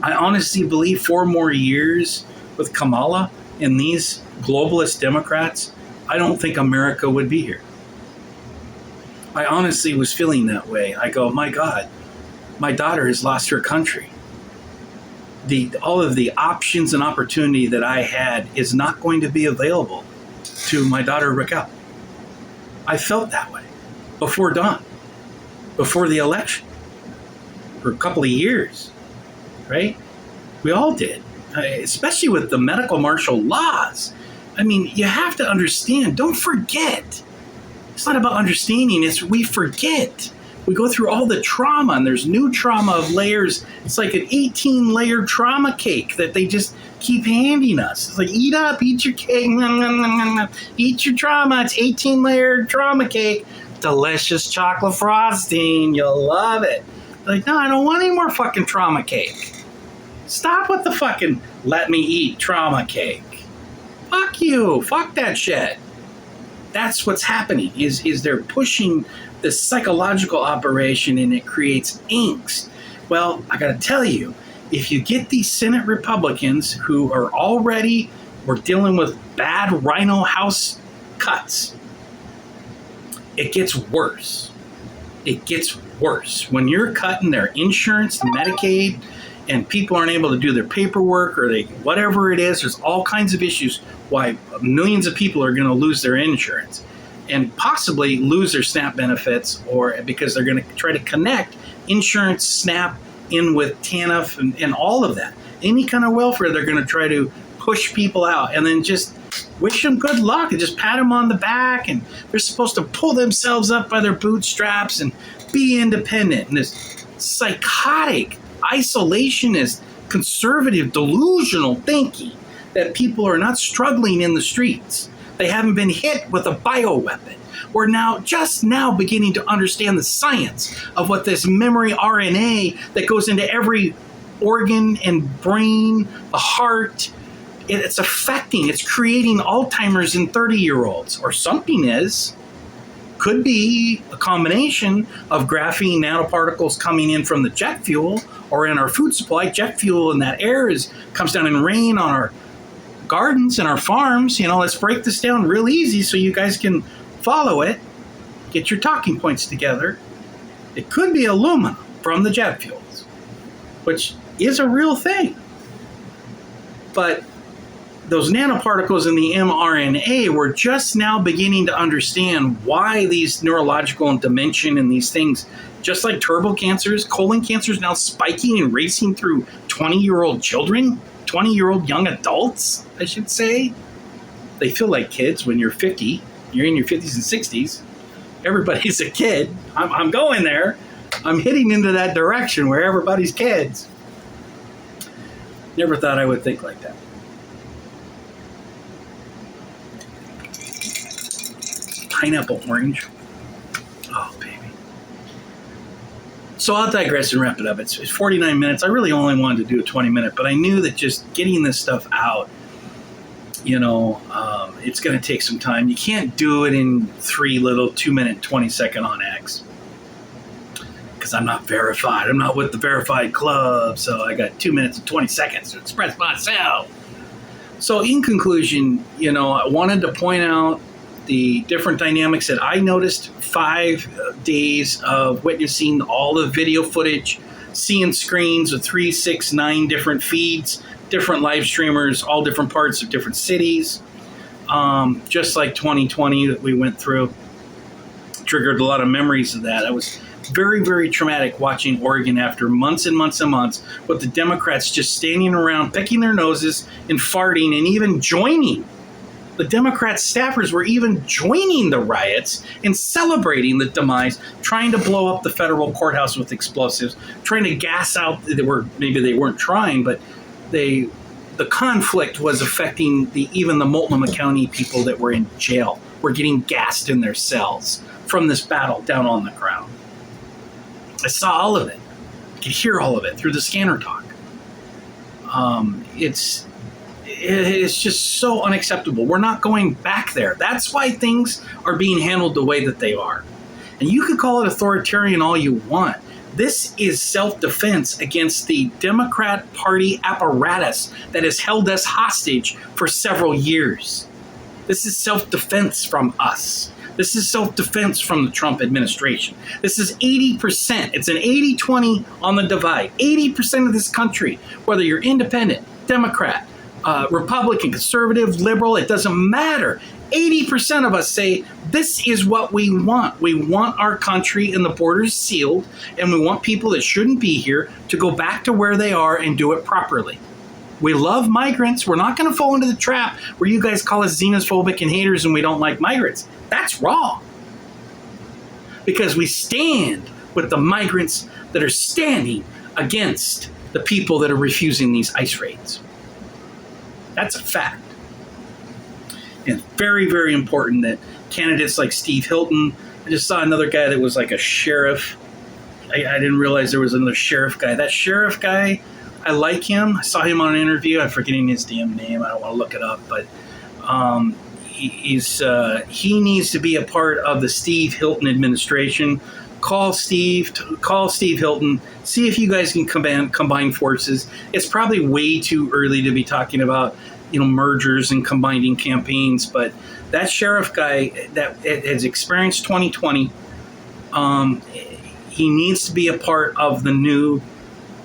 I honestly believe 4 more years with Kamala and these globalist Democrats, I don't think America would be here. I honestly was feeling that way. I go, my God, my daughter has lost her country. All of the options and opportunity that I had is not going to be available to my daughter Raquel. I felt that way before dawn, before the election, for a couple of years, right? We all did, especially with the medical martial laws. I mean, you have to understand, don't forget. It's not about understanding, it's we forget. We go through all the trauma, and there's new trauma of layers. It's like an 18-layer trauma cake that they just keep handing us. It's like, eat up, eat your cake, eat your trauma. It's 18-layer trauma cake. Delicious chocolate frosting. You'll love it. Like, no, I don't want any more fucking trauma cake. Stop with the fucking let me eat trauma cake. Fuck you. Fuck that shit. That's what's happening, is they're pushing this psychological operation, and it creates angst. Well, I got to tell you, if you get these Senate Republicans who are already, we're dealing with bad Rhino House cuts, it gets worse. It gets worse. When you're cutting their insurance, Medicaid, and people aren't able to do their paperwork, or they whatever it is, there's all kinds of issues why millions of people are going to lose their insurance and possibly lose their SNAP benefits, or because they're going to try to connect insurance SNAP in with TANF and all of that. Any kind of welfare, they're going to try to push people out and then just wish them good luck and just pat them on the back. And they're supposed to pull themselves up by their bootstraps and be independent. And this psychotic, isolationist, conservative, delusional thinking that people are not struggling in the streets. They haven't been hit with a bioweapon. We're just now beginning to understand the science of what this memory RNA that goes into every organ and brain, the heart, it's affecting, it's creating Alzheimer's in 30-year-olds, or something is. Could be a combination of graphene nanoparticles coming in from the jet fuel or in our food supply. Jet fuel in that air comes down in rain on our gardens and our farms. Let's break this down real easy so you guys can follow it. Get your talking points together. It could be aluminum from the jet fuels, which is a real thing. But those nanoparticles in the mRNA, we're just now beginning to understand why these neurological and dementia and these things, just like turbo cancers, colon cancers now spiking and racing through 20-year-old children, 20-year-old young adults, I should say. They feel like kids when you're 50. You're in your 50s and 60s. Everybody's a kid. I'm going there. I'm hitting into that direction where everybody's kids. Never thought I would think like that. Pineapple orange. Oh, baby. So I'll digress and wrap it up. It's 49 minutes. I really only wanted to do a 20-minute, but I knew that just getting this stuff out, it's going to take some time. You can't do it in 3 little 2-minute, 20-second on X. Because I'm not verified. I'm not with the verified club, so I got 2 minutes and 20 seconds to express myself. So in conclusion, I wanted to point out the different dynamics that I noticed. 5 days of witnessing all the video footage, seeing screens with 3, 6, 9 different feeds, different live streamers, all different parts of different cities. Just like 2020 that we went through, triggered a lot of memories of that. I was very, very traumatic watching Oregon after months and months and months with the Democrats just standing around, picking their noses and farting and even joining. The Democrat staffers were even joining the riots and celebrating the demise, trying to blow up the federal courthouse with explosives, trying to gas out. Maybe they weren't trying, but the conflict was affecting even the Multnomah County people that were in jail were getting gassed in their cells from this battle down on the ground. I saw all of it. I could hear all of it through the scanner talk. It's just so unacceptable. We're not going back there. That's why things are being handled the way that they are. And you could call it authoritarian all you want. This is self-defense against the Democrat Party apparatus that has held us hostage for several years. This is self-defense from us. This is self-defense from the Trump administration. This is 80%. It's an 80-20 on the divide. 80% of this country, whether you're independent, Democrat, Republican, conservative, liberal, it doesn't matter. 80% of us say this is what we want. We want our country and the borders sealed, and we want people that shouldn't be here to go back to where they are and do it properly. We love migrants. We're not going to fall into the trap where you guys call us xenophobic and haters and we don't like migrants. That's wrong. Because we stand with the migrants that are standing against the people that are refusing these ICE raids. That's a fact. And very, very important that candidates like Steve Hilton, I just saw another guy that was like a sheriff. I didn't realize there was another sheriff guy. That sheriff guy, I like him. I saw him on an interview. I'm forgetting his damn name. I don't want to look it up, but he needs to be a part of the Steve Hilton administration. Call Steve Hilton. See if you guys can combine forces. It's probably way too early to be talking about mergers and combining campaigns, but that sheriff guy that has experienced 2020, he needs to be a part of the new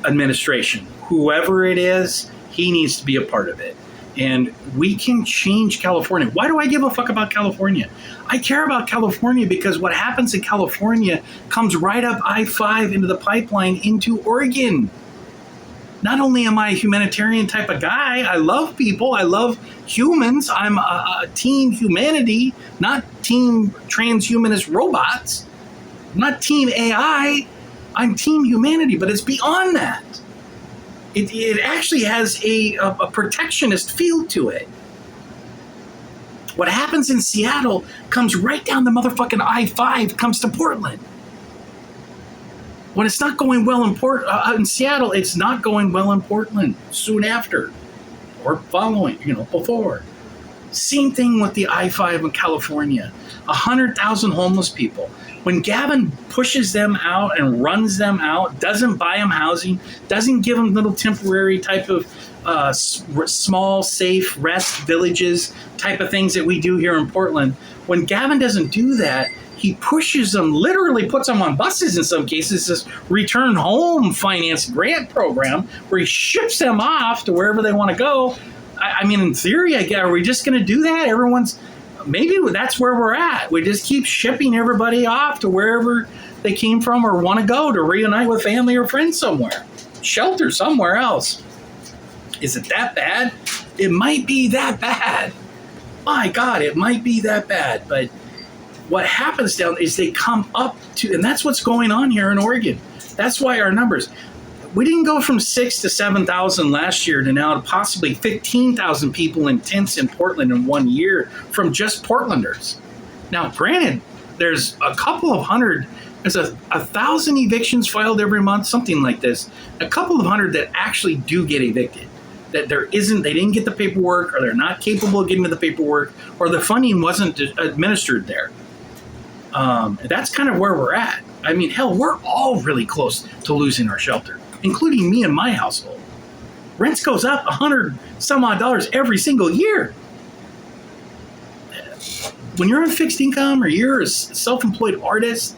administration. Whoever it is, he needs to be a part of it. And we can change California. Why do I give a fuck about California? I care about California because what happens in California comes right up I-5 into the pipeline into Oregon. Not only am I a humanitarian type of guy, I love people, I love humans. I'm a team humanity, not team transhumanist robots. I'm not team AI. I'm team humanity, but it's beyond that. It actually has a protectionist feel to it. What happens in Seattle comes right down the motherfucking I-5, comes to Portland. When it's not going well in Seattle, it's not going well in Portland soon after or following, before. Same thing with the I-5 in California. 100,000 homeless people. When Gavin pushes them out and runs them out, doesn't buy them housing, doesn't give them little temporary type of small, safe rest villages type of things that we do here in Portland, when Gavin doesn't do that, he pushes them, literally puts them on buses in some cases, this return home finance grant program where he ships them off to wherever they want to go. I mean, in theory, are we just going to do that? Maybe that's where we're at. We just keep shipping everybody off to wherever they came from or want to go to reunite with family or friends somewhere. Shelter somewhere else. Is it that bad? It might be that bad. My God, it might be that bad. But what happens down is they come up to, and that's what's going on here in Oregon. That's why our numbers, we didn't go from 6,000 to 7,000 last year to now to possibly 15,000 people in tents in Portland in 1 year from just Portlanders. Now, granted, there's a couple of hundred, there's 1,000 evictions filed every month, something like this. A couple of hundred that actually do get evicted. That they didn't get the paperwork, or they're not capable of getting the paperwork, or the funding wasn't administered there. That's kind of where we're at. I mean, hell, we're all really close to losing our shelter, including me and my household. Rents goes up $100 some odd every single year. When you're on fixed income or you're a self-employed artist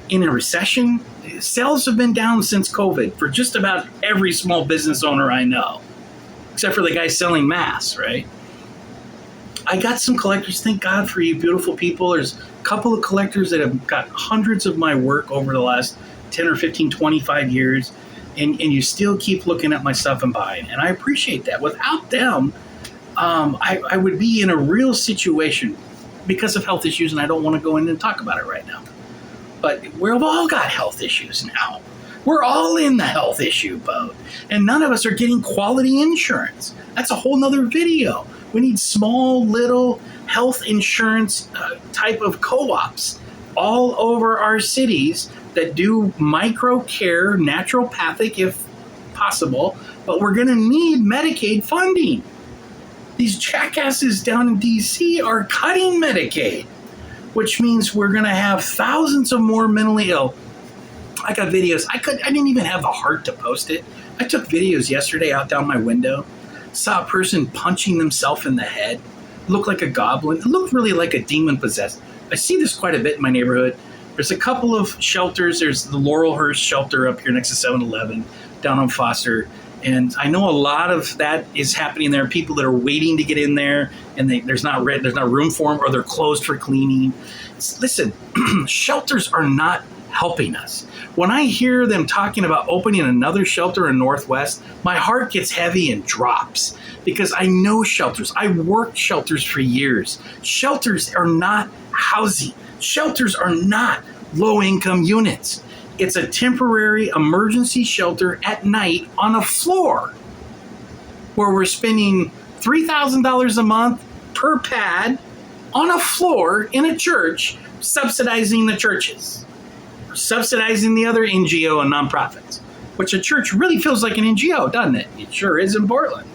in a recession, sales have been down since COVID for just about every small business owner I know, except for the guy selling masks, right? I got some collectors. Thank God for you beautiful people. There's a couple of collectors that have got hundreds of my work over the last 10 or 15, 25 years, and you still keep looking at my stuff and buying. And I appreciate that. Without them, I would be in a real situation because of health issues, and I don't want to go in and talk about it right now. But we've all got health issues now. We're all in the health issue boat, and none of us are getting quality insurance. That's a whole nother video. We need small, little health insurance type of co-ops all over our cities that do micro care, naturopathic if possible, but we're going to need Medicaid funding. These jackasses down in D.C. are cutting Medicaid, which means we're going to have thousands of more mentally ill. I got videos. I didn't even have the heart to post it. I took videos yesterday out down my window. Saw a person punching themselves in the head. Looked like a goblin. It looked really like a demon possessed. I see this quite a bit in my neighborhood. There's a couple of shelters. There's the Laurelhurst shelter up here next to 7-Eleven down on Foster. And I know a lot of that is happening there. People that are waiting to get in there, and there's not room for them, or they're closed for cleaning. Listen, shelters are not helping us. When I hear them talking about opening another shelter in Northwest, my heart gets heavy and drops because I know shelters. I worked shelters for years. Shelters are not housing. Shelters are not low-income units. It's a temporary emergency shelter at night on a floor where we're spending $3,000 a month per pad on a floor in a church, subsidizing the churches, subsidizing the other NGO and nonprofits, which a church really feels like an NGO, doesn't it? It sure is in Portland.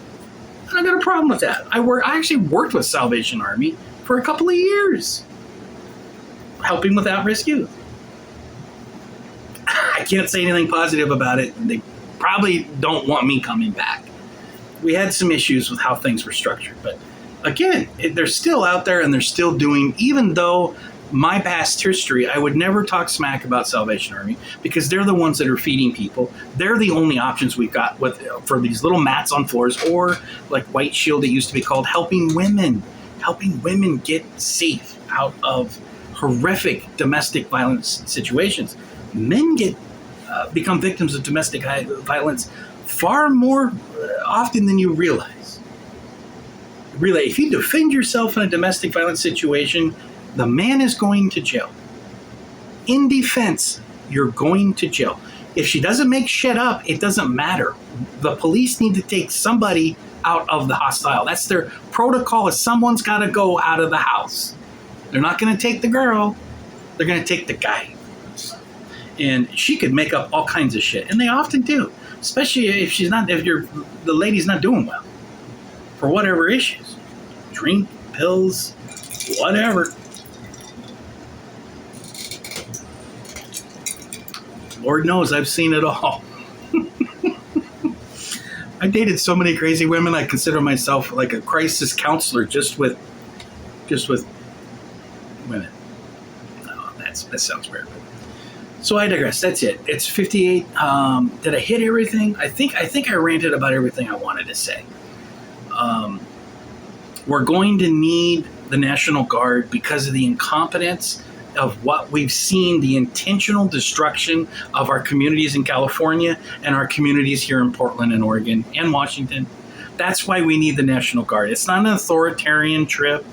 I got a problem with that. I actually worked with Salvation Army for a couple of years, helping with at-risk youth. I can't say anything positive about it. They probably don't want me coming back. We had some issues with how things were structured, but again, they're still out there and they're still doing, even though my past history, I would never talk smack about Salvation Army because they're the ones that are feeding people. They're the only options we've got for these little mats on floors, or like White Shield, it used to be called, helping women get safe out of horrific domestic violence situations. Men become victims of domestic violence far more often than you realize. Really, if you defend yourself in a domestic violence situation, the man is going to jail. In defense, you're going to jail. If she doesn't make shit up, it doesn't matter. The police need to take somebody out of the hostile. That's their protocol, is someone's got to go out of the house. They're not going to take the girl. They're going to take the guy. And she could make up all kinds of shit. And they often do. Especially if the lady's not doing well. For whatever issues. Drink, pills, whatever. Lord knows I've seen it all. I dated so many crazy women. I consider myself like a crisis counselor just with women. No, that sounds weird. So I digress. That's it. It's 58. Did I hit everything? I think I ranted about everything I wanted to say. We're going to need the National Guard because of the incompetence of what we've seen, the intentional destruction of our communities in California and our communities here in Portland and Oregon and Washington. That's why we need the National Guard. It's not an authoritarian trip.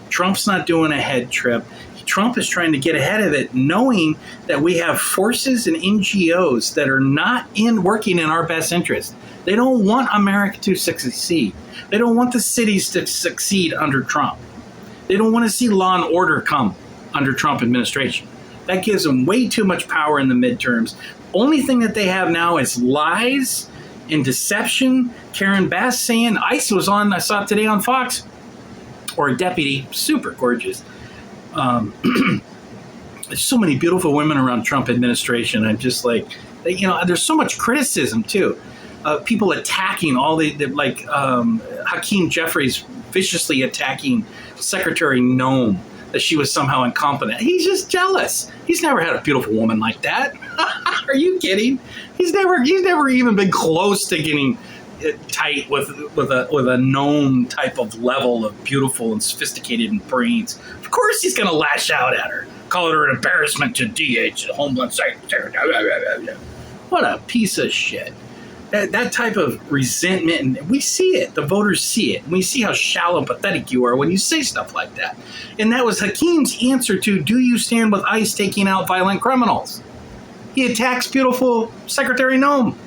Trump's not doing a head trip. Trump is trying to get ahead of it, knowing that we have forces and NGOs that are not working in our best interest. They don't want America to succeed. They don't want the cities to succeed under Trump. They don't want to see law and order come under Trump administration. That gives them way too much power in the midterms. Only thing that they have now is lies and deception. Karen Bass saying, ICE was on, I saw it today on Fox, or a deputy, super gorgeous. There's so many beautiful women around Trump administration. I'm just like, there's so much criticism too. people attacking all like Hakeem Jeffries viciously attacking Secretary Nome, that she was somehow incompetent. He's just jealous. He's never had a beautiful woman like that. Are you kidding? He's never even been close to getting tight with a Nome type of level of beautiful and sophisticated and brains. Of course he's going to lash out at her, call her an embarrassment to DH, Homeland Secretary. What a piece of shit. That type of resentment, and we see it. The voters see it. And we see how shallow and pathetic you are when you say stuff like that. And that was Hakeem's answer to, do you stand with ICE taking out violent criminals? He attacks beautiful Secretary Nome.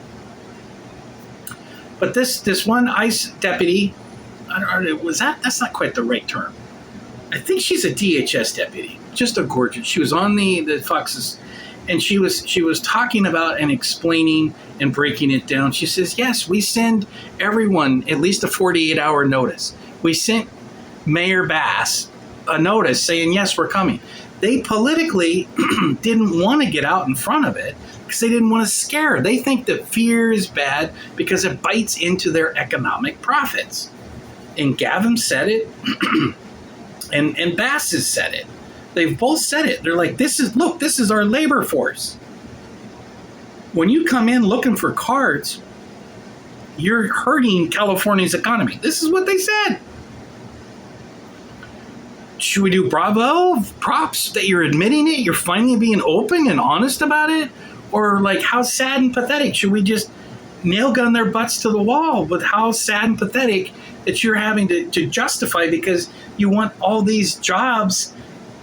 But this one ICE deputy, that's not quite the right term. I think she's a DHS deputy. Just a gorgeous. She was on the Fox's, and she was talking about and explaining and breaking it down. She says, yes, we send everyone at least a 48-hour notice. We sent Mayor Bass a notice saying, yes, we're coming. They politically didn't want to get out in front of it because they didn't want to scare her. They think that fear is bad because it bites into their economic profits. And Gavin said it, and Bass has said it. They've both said it. They're like, this is our labor force. When you come in looking for cards, you're hurting California's economy. This is what they said. Should we do bravo, props that you're admitting it, you're finally being open and honest about it? Or like, how sad and pathetic? Should we just nail gun their butts to the wall with how sad and pathetic that you're having to justify because you want all these jobs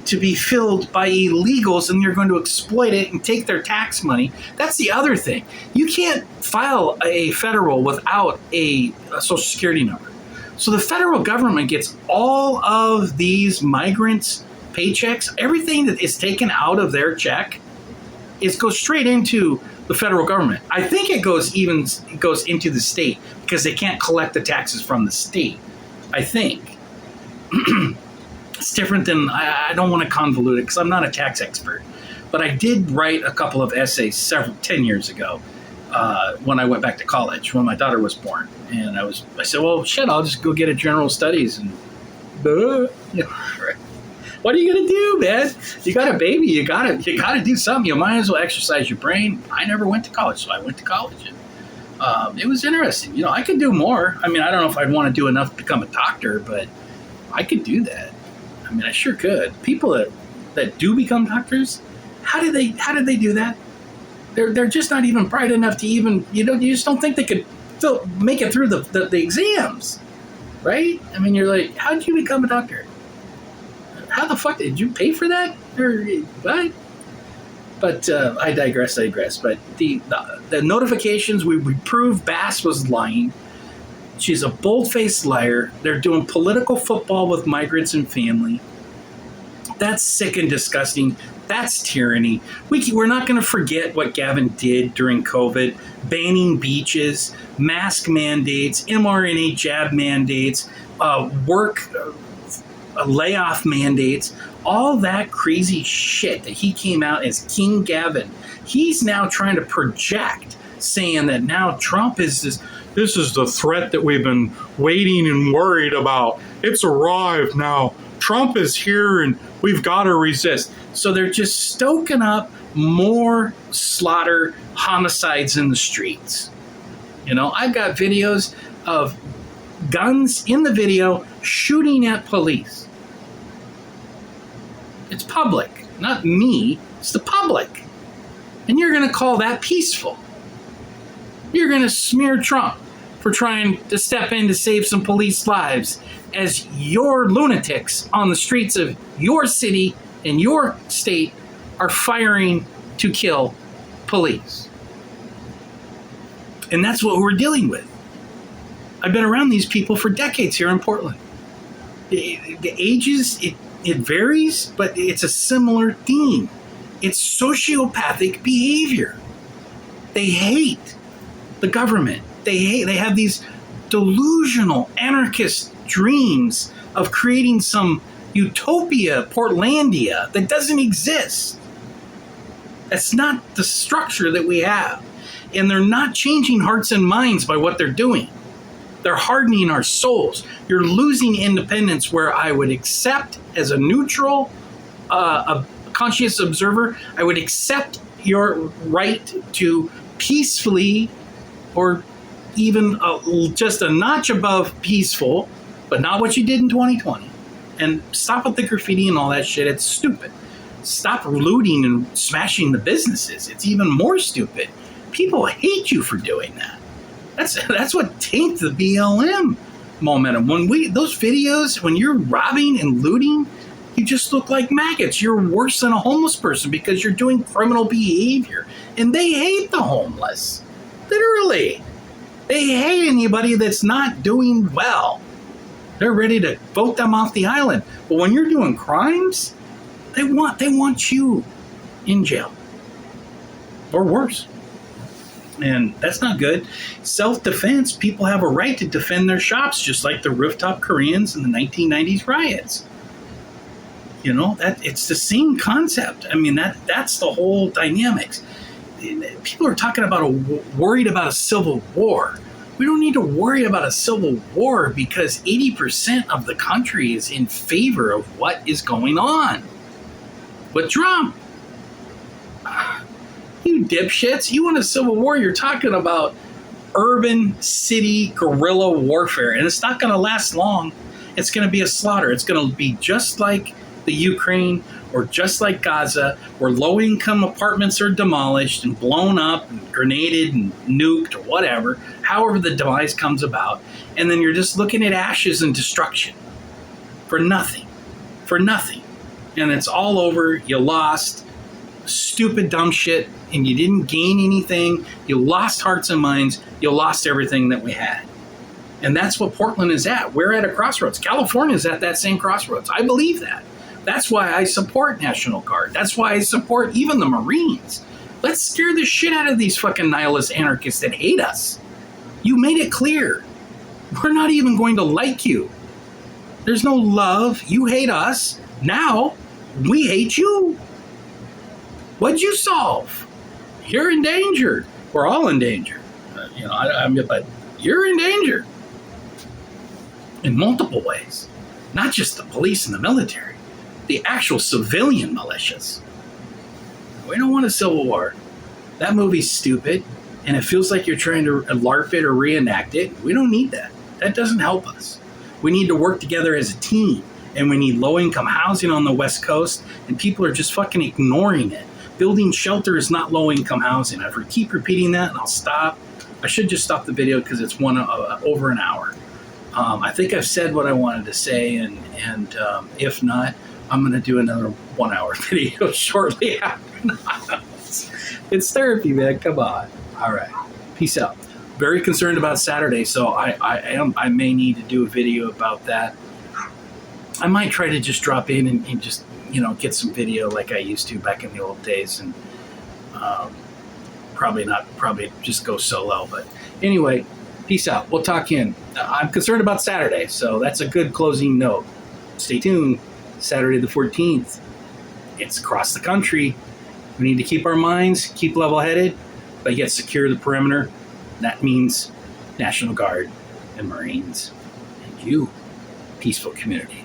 to be filled by illegals and you're going to exploit it and take their tax money? That's the other thing. You can't file a federal without a Social Security number. So the federal government gets all of these migrants' paychecks. Everything that is taken out of their check goes straight into the federal government. I think it goes into the state because they can't collect the taxes from the state. I think. It's different than, I don't want to convolute it because I'm not a tax expert, but I did write a couple of essays 10 years ago when I went back to college, when my daughter was born. And I said, well, shit, I'll just go get a general studies. And what are you going to do, man? You got a baby. You got to do something. You might as well exercise your brain. I never went to college, so I went to college. And it was interesting. I could do more. I mean, I don't know if I'd want to do enough to become a doctor, but I could do that. I mean, I sure could. People that do become doctors, how did they do that? They're just not even bright enough to even, you just don't think they could make it through the exams, right? I mean, you're like, how did you become a doctor? How the fuck did you pay for that? Or what? But I digress. But the notifications, we proved Bass was lying. She's a bold-faced liar. They're doing political football with migrants and family. That's sick and disgusting. That's tyranny. We're not going to forget what Gavin did during COVID. Banning beaches, mask mandates, mRNA jab mandates, layoff mandates, all that crazy shit that he came out as King Gavin. He's now trying to project, saying that now Trump is this is the threat that we've been waiting and worried about. It's arrived now. Trump is here and we've got to resist. So they're just stoking up more slaughter, homicides in the streets. I've got videos of guns in the video shooting at police. It's public, not me. It's the public. And you're going to call that peaceful. You're going to smear Trump for trying to step in to save some police lives as your lunatics on the streets of your city and your state are firing to kill police. And that's what we're dealing with. I've been around these people for decades here in Portland. The ages, it varies, but it's a similar theme. It's sociopathic behavior. They hate the government. They have these delusional anarchist dreams of creating some utopia, Portlandia, that doesn't exist. That's not the structure that we have. And they're not changing hearts and minds by what they're doing. They're hardening our souls. You're losing independence where I would accept, as a neutral, a conscious observer, I would accept your right to peacefully, or even just a notch above peaceful, but not what you did in 2020. And stop with the graffiti and all that shit. It's stupid. Stop looting and smashing the businesses. It's even more stupid. People hate you for doing that. That's what taints the BLM momentum. When those videos, when you're robbing and looting, you just look like maggots. You're worse than a homeless person because you're doing criminal behavior. And they hate the homeless. Literally. They hate anybody that's not doing well. They're ready to vote them off the island. But when you're doing crimes, they want you in jail. Or worse. And that's not good. Self-defense, people have a right to defend their shops, just like the rooftop Koreans in the 1990s riots. You know, it's the same concept. I mean, that's the whole dynamics. People are talking about worried about a civil war. We don't need to worry about a civil war because 80% of the country is in favor of what is going on with Trump. You dipshits, you want a civil war, you're talking about urban city guerrilla warfare, and it's not going to last long. It's going to be a slaughter. It's going to be just like the Ukraine or just like Gaza, where low-income apartments are demolished and blown up and grenaded and nuked or whatever, however the demise comes about, and then you're just looking at ashes and destruction for nothing. And it's all over. You lost. Stupid, dumb shit, and you didn't gain anything. You lost hearts and minds. You lost everything that we had. And that's what Portland is at. We're at a crossroads. California is at that same crossroads. I believe that. That's why I support National Guard. That's why I support even the Marines. Let's scare the shit out of these fucking nihilist anarchists that hate us. You made it clear. We're not even going to like you. There's no love. You hate us. Now, we hate you. What'd you solve? You're in danger. We're all in danger. But you're in danger. In multiple ways. Not just the police and the military. The actual civilian militias. We don't want a civil war. That movie's stupid, and it feels like you're trying to LARP it or reenact it. We don't need that. That doesn't help us. We need to work together as a team, and we need low-income housing on the West Coast, and people are just fucking ignoring it. Building shelter is not low-income housing. I keep repeating that, and I'll stop. I should just stop the video because it's over an hour. I think I've said what I wanted to say, and if not, I'm going to do another 1 hour video shortly after. It's therapy, man. Come on. All right. Peace out. Very concerned about Saturday, so I may need to do a video about that. I might try to just drop in and just, get some video like I used to back in the old days, and probably just go solo. But anyway, peace out. We'll talk in. I'm concerned about Saturday, so that's a good closing note. Stay tuned. Saturday the 14th. It's across the country. We need to keep our minds, keep level-headed, but yet secure the perimeter. That means National Guard and Marines and you, peaceful community.